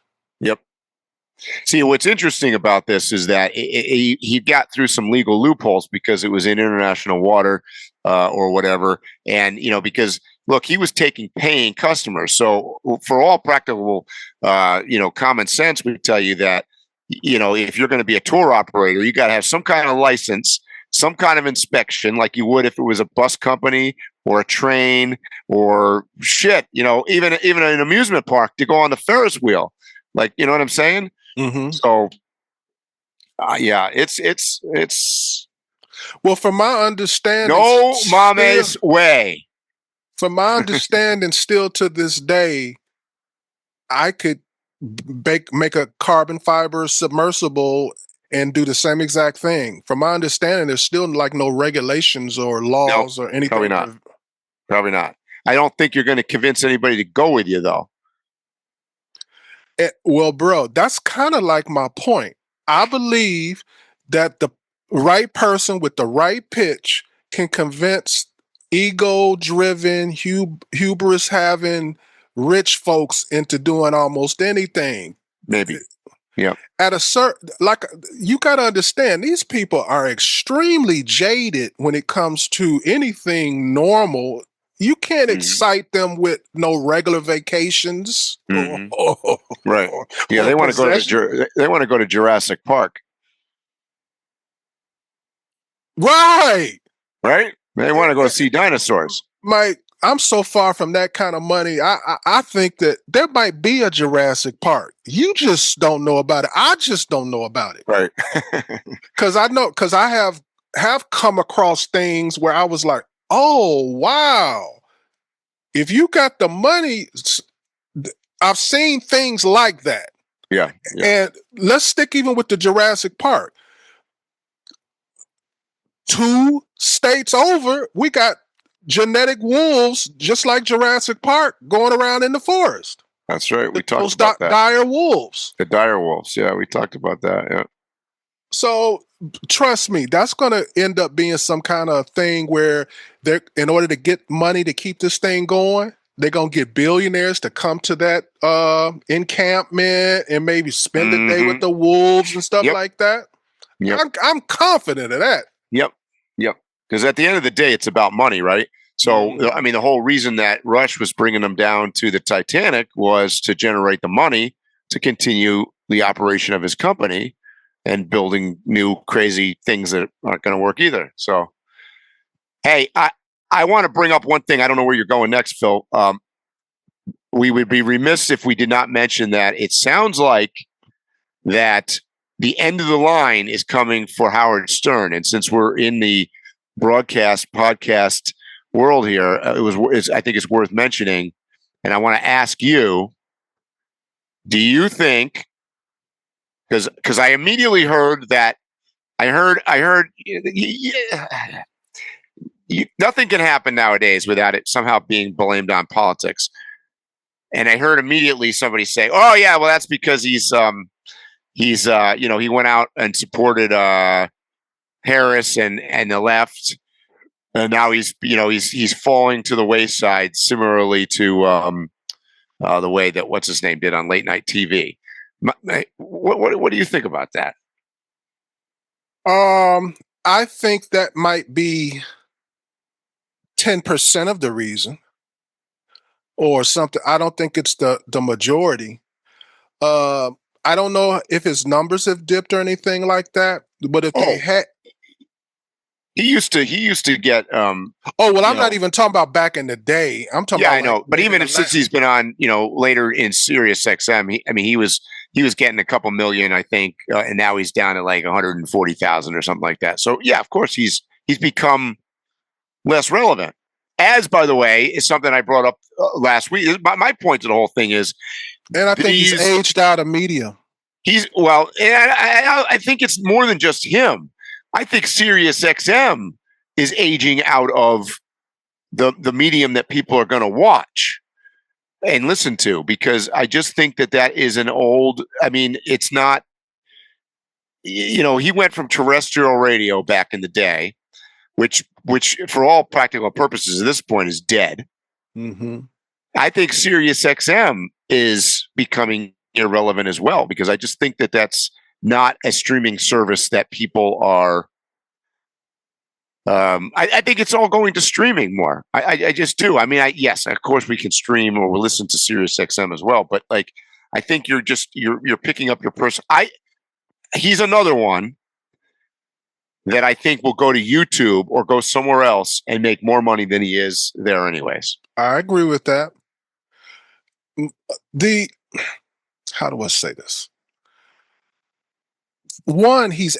Yep. See, what's interesting about this is that he got through some legal loopholes because it was in international water or whatever. And, because look, he was taking paying customers. So for all practical, common sense would tell you that, if you're going to be a tour operator, you got to have some kind of license, some kind of inspection, like you would if it was a bus company or a train or shit, even an amusement park to go on the Ferris wheel. Like, you know what I'm saying? Mm-hmm. So, yeah, it's. Well, from my understanding, no mame's way. From my understanding, still to this day, I could make a carbon fiber submersible and do the same exact thing. From my understanding, there's still like no regulations or laws or anything. Probably not. Probably not. I don't think you're going to convince anybody to go with you, though. Well, bro, that's kind of like my point. I believe that the right person with the right pitch can convince ego-driven, hubris-having rich folks into doing almost anything. Maybe. Yeah. At a certain, you got to understand, these people are extremely jaded when it comes to anything normal. You can't excite them with no regular vacations. Right. Yeah, they want to go to Jurassic Park. Right. Right? They want to go see dinosaurs. Mike, I'm so far from that kind of money. I think that there might be a Jurassic Park. You just don't know about it. I just don't know about it. Right. Because I have come across things where I was like, oh, wow. If you got the money, I've seen things like that. Yeah. And let's stick even with the Jurassic Park. 2 states over, we got genetic wolves, just like Jurassic Park, going around in the forest. That's right. We talked about that. Dire wolves. The dire wolves. Yeah, we talked about that. Yeah. So trust me, that's going to end up being some kind of thing where in order to get money to keep this thing going, they're going to get billionaires to come to that encampment and maybe spend a day with the wolves and stuff like that. Yep. I'm confident of that. Yep. Because at the end of the day, it's about money, right? So, I mean, the whole reason that Rush was bringing them down to the Titanic was to generate the money to continue the operation of his company and building new crazy things that aren't going to work either. So, hey, I want to bring up one thing. I don't know where you're going next, Phil. We would be remiss if we did not mention that it sounds like that the end of the line is coming for Howard Stern. And since we're in the podcast world here, I think it's worth mentioning. And I want to ask you, do you think, because I immediately heard that, I heard Nothing can happen nowadays without it somehow being blamed on politics. And I heard immediately somebody say, "Oh yeah, well that's because he went out and supported Harris and the left, and now he's falling to the wayside, similarly to the way that what's his name did on late night TV." What do you think about that? I think that might be 10% of the reason, or something. I don't think it's the majority. I don't know if his numbers have dipped or anything like that, but if they had, he used to get. I'm not even talking about back in the day. I'm talking. Yeah, about I know, but even since he's been on, later in Sirius XM, he was getting a couple million, I think, and now he's down at like 140,000 or something like that. So yeah, of course he's become less relevant. As, by the way, is something I brought up last week. My point to the whole thing is, and I think he's aged out of media. And I think it's more than just him. I think Sirius XM is aging out of the medium that people are going to watch and listen to, because I just think that is an old. I mean, it's not. He went from terrestrial radio back in the day, which for all practical purposes at this point is dead. Mm-hmm. I think Sirius XM is becoming irrelevant as well, because I just think that's not a streaming service that people are. I think it's all going to streaming more. I just do. I mean, yes, of course we can stream or we'll listen to Sirius XM as well, but like, I think you're picking up your person. He's another one that I think will go to YouTube or go somewhere else and make more money than he is there anyways. I agree with that. How do I say this? One, he's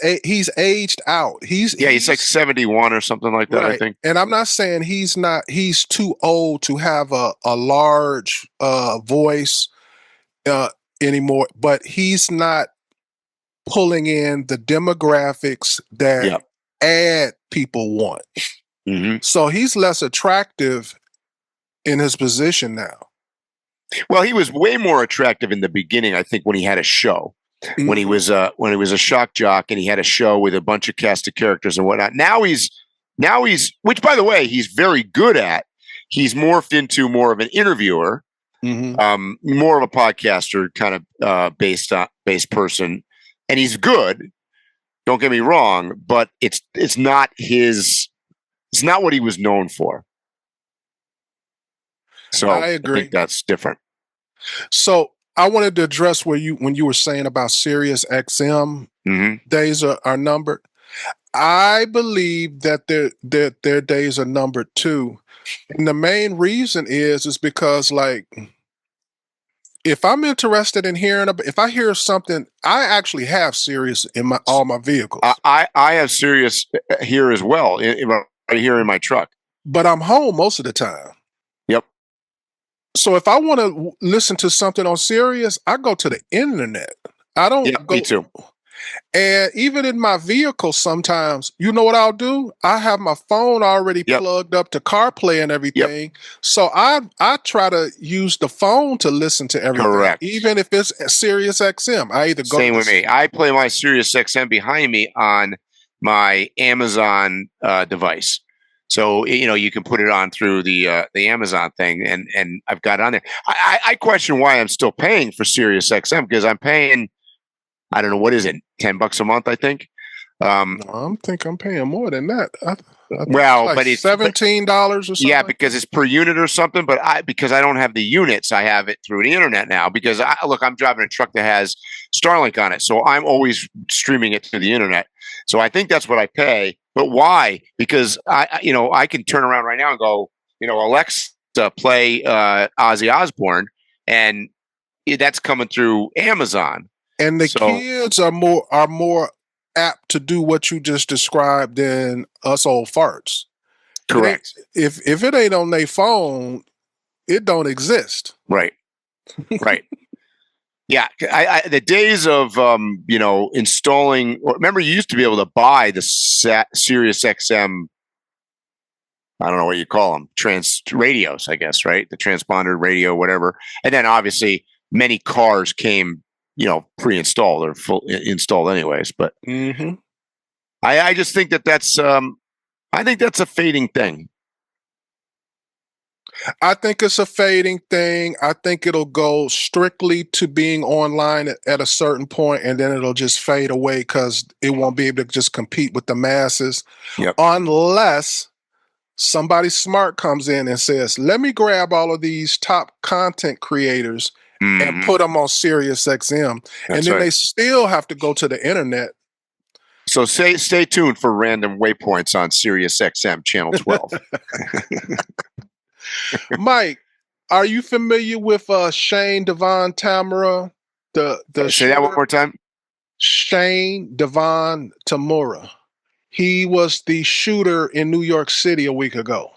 aged out. He's like 71 or something like that, right. I think. And I'm not saying he's too old to have a large voice anymore, but he's not pulling in the demographics that ad people want. Mm-hmm. So he's less attractive in his position now. Well, he was way more attractive in the beginning, I think, when he had a show. Mm-hmm. When he was a shock jock and he had a show with a bunch of cast of characters and whatnot. Now he's, which by the way, he's very good at. He's morphed into more of an interviewer, more of a podcaster kind of based person, and he's good. Don't get me wrong, but it's not what he was known for. So I agree. I think that's different. So I wanted to address when you were saying about Sirius XM days are numbered. I believe that their days are numbered too. And the main reason is because, like, if I'm interested in hearing if I hear something, I actually have Sirius in all my vehicles. I have Sirius here as well, right here in my truck. But I'm home most of the time. Yep. So if I want to listen to something on Sirius, I go to the internet. I don't go. Me too. And even in my vehicle, sometimes, you know what I'll do? I have my phone already plugged up to CarPlay and everything. Yep. So I try to use the phone to listen to everything. Correct. Even if it's Sirius XM. I either go. Same with me. I play my Sirius XM behind me on my Amazon device. So, you can put it on through the Amazon thing, and I've got it on there. I question why I'm still paying for Sirius XM, because I'm paying, I don't know, what is it, $10 a month, I think. I think I'm paying more than that. But it's $17 or something. Yeah, because it's per unit or something. But because I don't have the units, I have it through the internet now. Because I'm driving a truck that has Starlink on it, so I'm always streaming it through the internet. So I think that's what I pay. But why? Because I can turn around right now and go, Alexa, play Ozzy Osbourne, and that's coming through Amazon. And the kids are more apt to do what you just described than us old farts. Correct. If it ain't on their phone, it don't exist. Right. Right. Yeah. The days of installing. Remember, you used to be able to buy the Sirius XM I don't know what you call them, radios, I guess, right? The transponder radio, whatever. And then obviously many cars came, pre-installed or full installed anyways. But I just think that's I think that's a fading thing. I think it's a fading thing. I think it'll go strictly to being online at a certain point, and then it'll just fade away because it won't be able to just compete with the masses. Yep. Unless somebody smart comes in and says, let me grab all of these top content creators and put them on Sirius XM. And then they still have to go to the internet. So stay tuned for random waypoints on Sirius XM channel 12. Mike, are you familiar with Shane Devon Tamura? Say that one more time. Shane Devon Tamura. He was the shooter in New York City a week ago.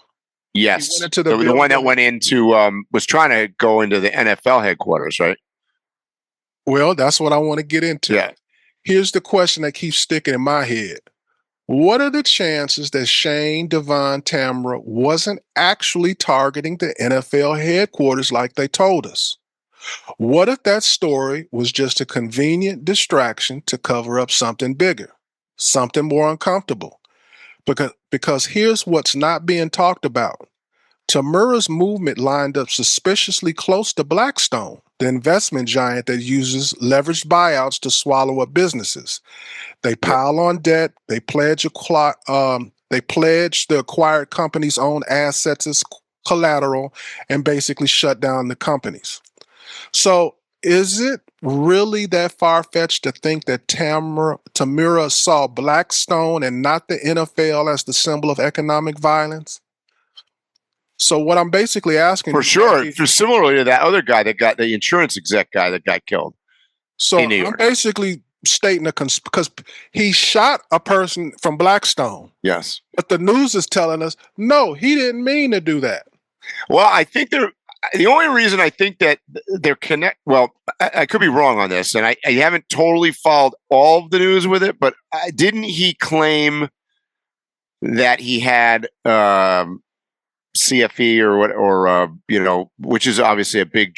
Yes, he went into the one that went into was trying to go into the NFL headquarters, right? Well, that's what I want to get into. Yeah. Here's the question that keeps sticking in my head. What are the chances that Shane Devon Tamura wasn't actually targeting the NFL headquarters like they told us? What if that story was just a convenient distraction to cover up something bigger, something more uncomfortable? Because here's what's not being talked about. Tamura's movement lined up suspiciously close to Blackstone, the investment giant that uses leveraged buyouts to swallow up businesses. They pile on debt. They pledge the acquired company's own assets as collateral and basically shut down the companies. So is it really that far-fetched to think that Tamura saw Blackstone and not the NFL as the symbol of economic violence? So what I'm basically asking for sure, similarly to that other guy that got the insurance exec guy that got killed. So I'm basically stating because he shot a person from Blackstone. Yes. But the news is telling us, no, he didn't mean to do that. Well, I think the only reason I think that they're well, I could be wrong on this, and I haven't totally followed all of the news with it, but didn't he claim that he had CFE which is obviously a big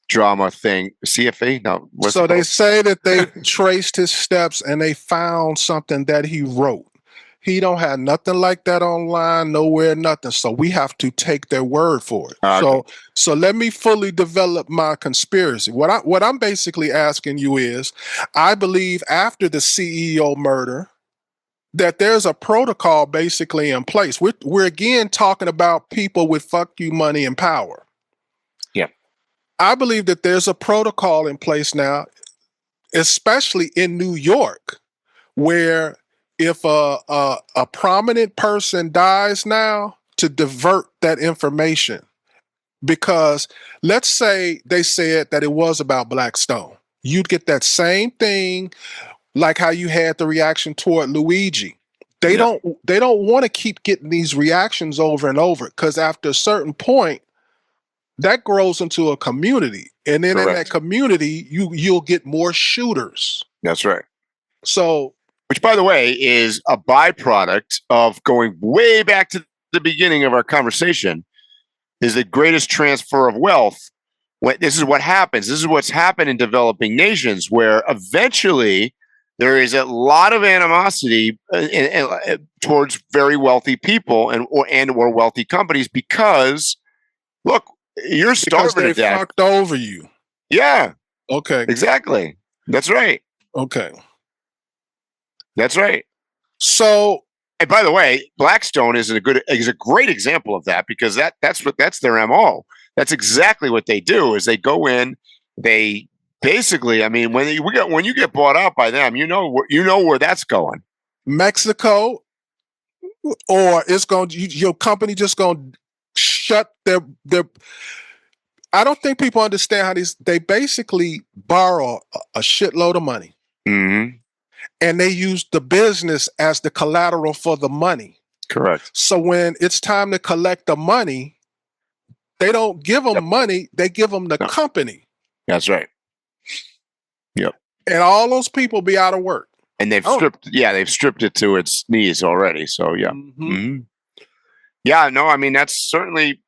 drama thing. CFE? No. So they say that they traced his steps and they found something that he wrote. He don't have nothing like that online, nowhere, nothing. So we have to take their word for it. Okay. So let me fully develop my conspiracy. What I'm basically asking you is, I believe after the CEO murder, that there's a protocol basically in place. We're again talking about people with fuck you money and power. Yeah. I believe that there's a protocol in place now, especially in New York, where if a prominent person dies now, to divert that information. Because let's say they said that it was about Blackstone. You'd get that same thing like how you had the reaction toward Luigi. They don't want to keep getting these reactions over and over, because after a certain point, that grows into a community. And then in that community, you'll get more shooters. That's right. So, which, by the way, is a byproduct of going way back to the beginning of our conversation, is the greatest transfer of wealth. This is what happens. This is what's happened in developing nations, where eventually there is a lot of animosity towards very wealthy people and or wealthy companies because, look, you're starving to death. Fucked over you. Yeah. Okay. Exactly. That's right. Okay. That's right. So, and by the way, Blackstone is a great example of that, because that's their MO. That's exactly what they do. Is they go in, they basically, I mean, when you get bought out by them, you know where that's going. Mexico, or it's going, your company just going to shut their. I don't think people understand how they basically borrow a shitload of money. Mm-hmm. And they use the business as the collateral for the money. Correct. So when it's time to collect the money, they don't give them money, they give them the company. That's right. Yep. And all those people be out of work. And they've stripped it to its knees already. So yeah. Mm-hmm. Mm-hmm. Yeah, no, I mean that's certainly.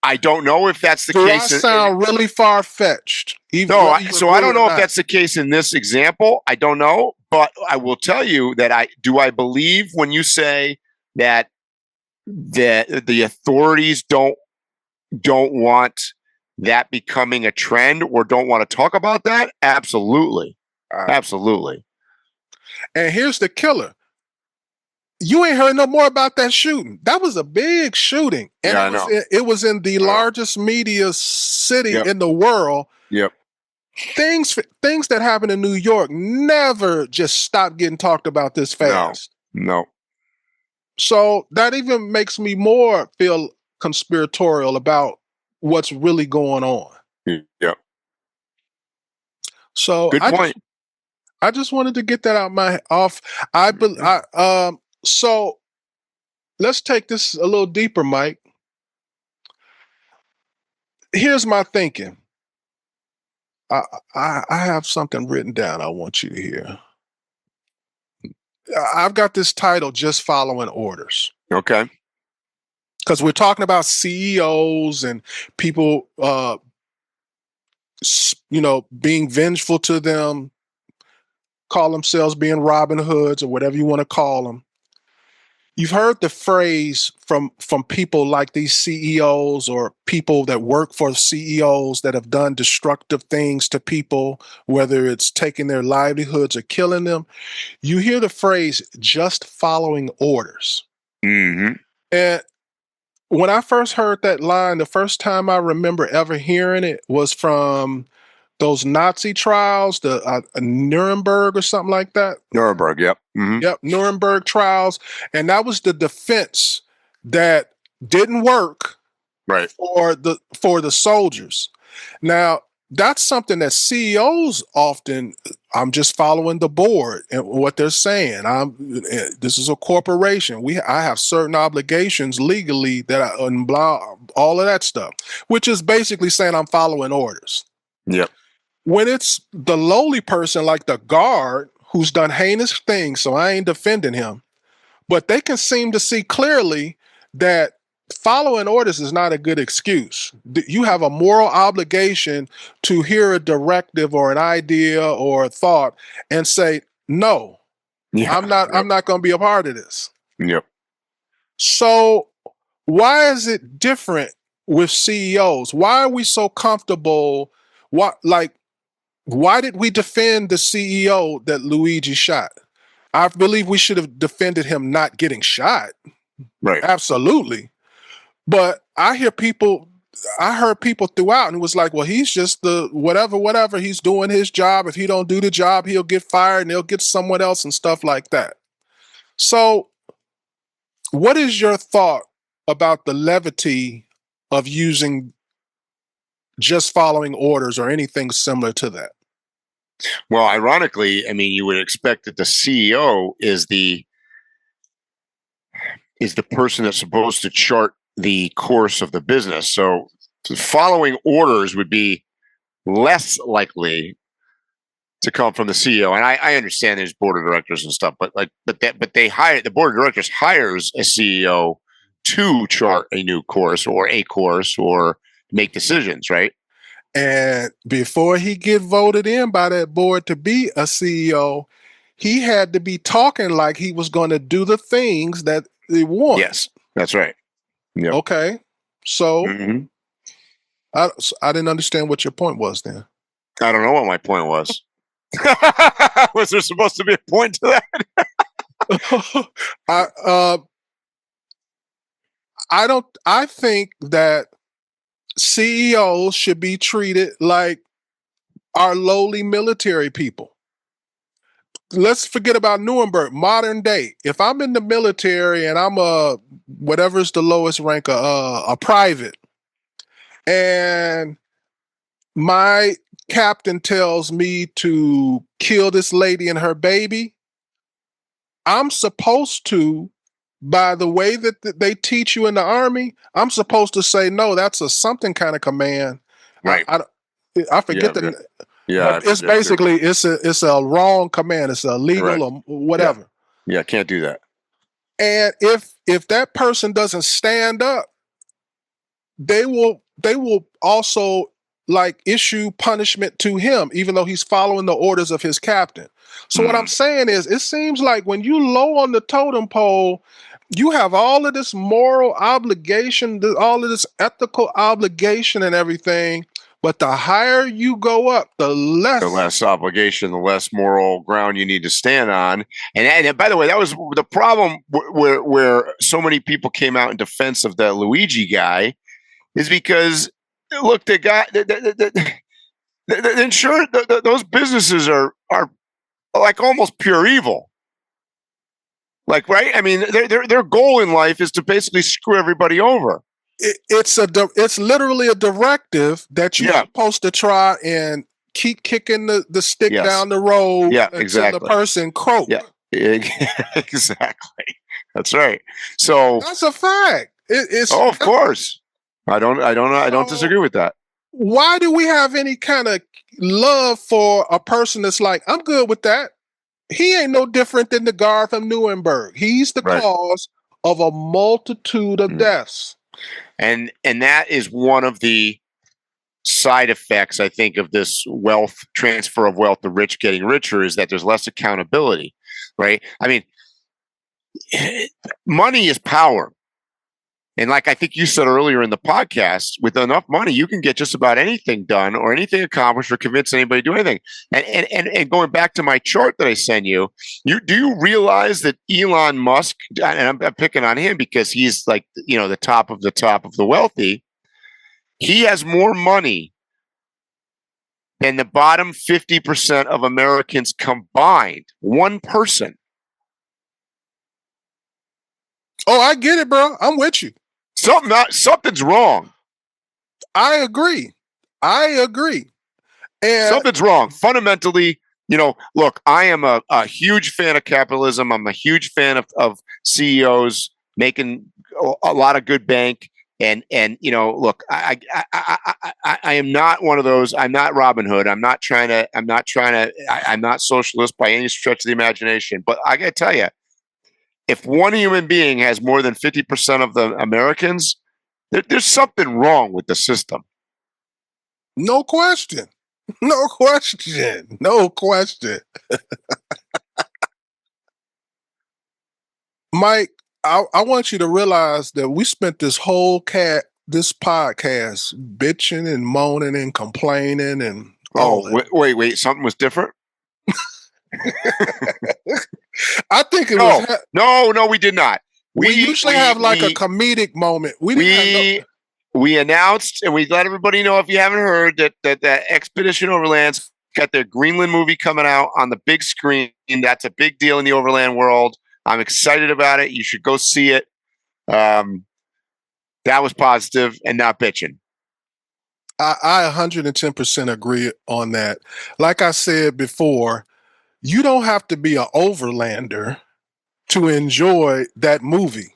I don't know if that's the Do case. I sound really far fetched? No, so I don't know if that's the case in this example. I don't know, but I will tell you that I believe when you say that the authorities don't want that becoming a trend or don't want to talk about that. Absolutely, absolutely. And here's the killer. You ain't heard no more about that shooting. That was a big shooting. And it was in the largest media city in the world. Yep. Things that happen in New York never just stop getting talked about this fast. No. So that even makes me more feel conspiratorial about what's really going on. Yep. So good point. I just wanted to get that off. So let's take this a little deeper, Mike. Here's my thinking. I have something written down I want you to hear. I've got this title, Just Following Orders. Okay. Because we're talking about CEOs and people, being vengeful to them, call themselves being Robin Hoods or whatever you want to call them. You've heard the phrase from people like these CEOs or people that work for CEOs that have done destructive things to people, whether it's taking their livelihoods or killing them. You hear the phrase just following orders. Mm-hmm. And when I first heard that line, the first time I remember ever hearing it was from those Nazi trials, the Nuremberg or something like that. Nuremberg, yep. Mm-hmm. Yep, Nuremberg trials. And that was the defense that didn't work for the soldiers. Now, that's something that CEOs often, I'm just following the board and what they're saying. This is a corporation. I have certain obligations legally that all of that stuff, which is basically saying I'm following orders. Yep. When it's the lowly person like the guard who's done heinous things, so I ain't defending him, but they can seem to see clearly that following orders is not a good excuse. You have a moral obligation to hear a directive or an idea or a thought and say, no, I'm not going to be a part of this. Yep. So why is it different with CEOs? Why are we so comfortable? Why did we defend the CEO that Luigi shot? I believe we should have defended him not getting shot. Right. Absolutely. But I heard people throughout and it was like, well, he's just the whatever. He's doing his job. If he don't do the job, he'll get fired and they'll get someone else and stuff like that. So what is your thought about the levity of using just following orders or anything similar to that? Well, ironically, I mean, you would expect that the CEO is the person that's supposed to chart the course of the business. So following orders would be less likely to come from the CEO. And I understand there's board of directors and stuff, but the board of directors hires a CEO to chart a new course or make decisions, right? And before he get voted in by that board to be a CEO, he had to be talking like he was going to do the things that they want. Yes, that's right. Yep. Okay. So I didn't understand what your point was then. I don't know what my point was. Was there supposed to be a point to that? I think that CEOs should be treated like our lowly military people. Let's forget about Nuremberg, modern day. If I'm in the military and I'm whatever's the lowest rank, a private, and my captain tells me to kill this lady and her baby, I'm supposed to, by the way that they teach you in the Army, I'm supposed to say, no, that's a something kind of command. Right. I forget that. Yeah. It's a wrong command. It's illegal or whatever. Yeah, can't do that. And if that person doesn't stand up, they will also like issue punishment to him, even though he's following the orders of his captain. So what I'm saying is, it seems like when you low on the totem pole, you have all of this moral obligation, all of this ethical obligation and everything. But the higher you go up, the less obligation, the less moral ground you need to stand on. And by the way, that was the problem where so many people came out in defense of the Luigi guy, is because look, the guy, the insurance, those businesses are like almost pure evil. Like, right? I mean, their goal in life is to basically screw everybody over. It's literally a directive that you're supposed to try and keep kicking the stick down the road until the person croaks. Yeah, exactly. That's right. So that's a fact. Of course. I don't disagree with that. Why do we have any kind of love for a person that's like, I'm good with that? He ain't no different than the guard from Nuremberg. He's the cause of a multitude of deaths. And that is one of the side effects, I think, of this transfer of wealth, the rich getting richer, is that there's less accountability, right? I mean, money is power. And like I think you said earlier in the podcast, with enough money, you can get just about anything done or anything accomplished or convince anybody to do anything. And going back to my chart that I sent you, do you realize that Elon Musk, and I'm picking on him because he's like, the top of the wealthy, he has more money than the bottom 50% of Americans combined. One person. Oh, I get it, bro. I'm with you. Something's wrong. I agree. And something's wrong. Fundamentally, look, I am a huge fan of capitalism. I'm a huge fan of CEOs making a lot of good bank. And look, I am not one of those. I'm not Robin Hood. I'm not socialist by any stretch of the imagination. But I got to tell you, if one human being has more than 50% of the Americans, there's something wrong with the system. No question. Mike, I want you to realize that we spent this whole this podcast bitching and moaning and complaining and wait, something was different? I think it was. No, we did not. We usually have like a comedic moment. We announced and we let everybody know, if you haven't heard, that Expedition Overland's got their Greenland movie coming out on the big screen. That's a big deal in the Overland world. I'm excited about it. You should go see it. That was positive and not bitching. I 110% agree on that. Like I said before, you don't have to be an overlander to enjoy that movie.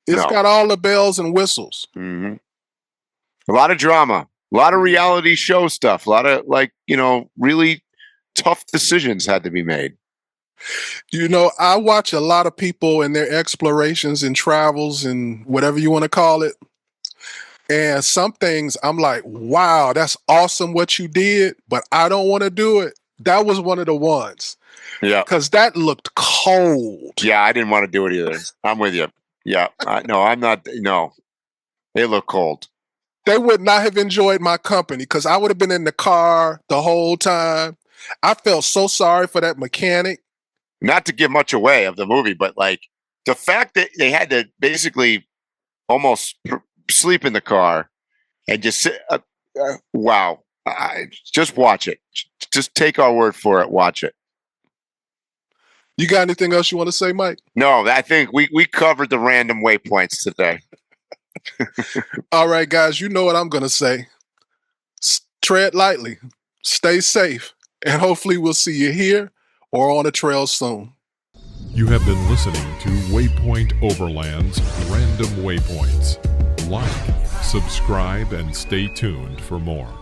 It's got all the bells and whistles. Mm-hmm. A lot of drama, a lot of reality show stuff, a lot of really tough decisions had to be made. I watch a lot of people in their explorations and travels and whatever you want to call it. And some things I'm like, wow, that's awesome what you did, but I don't want to do it. That was one of the ones. Yeah. Because that looked cold. Yeah, I didn't want to do it either. I'm with you. Yeah. No, I'm not. No, they look cold. They would not have enjoyed my company because I would have been in the car the whole time. I felt so sorry for that mechanic. Not to give much away of the movie, but like the fact that they had to basically almost sleep in the car and just sit. Wow. Just watch it. Just take our word for it. Watch it. You got anything else you want to say, Mike? No, I think we covered the random waypoints today. All right, guys, you know what I'm going to say. Tread lightly, stay safe, and hopefully we'll see you here or on the trail soon. You have been listening to Waypoint Overland's Random Waypoints. Like, subscribe, and stay tuned for more.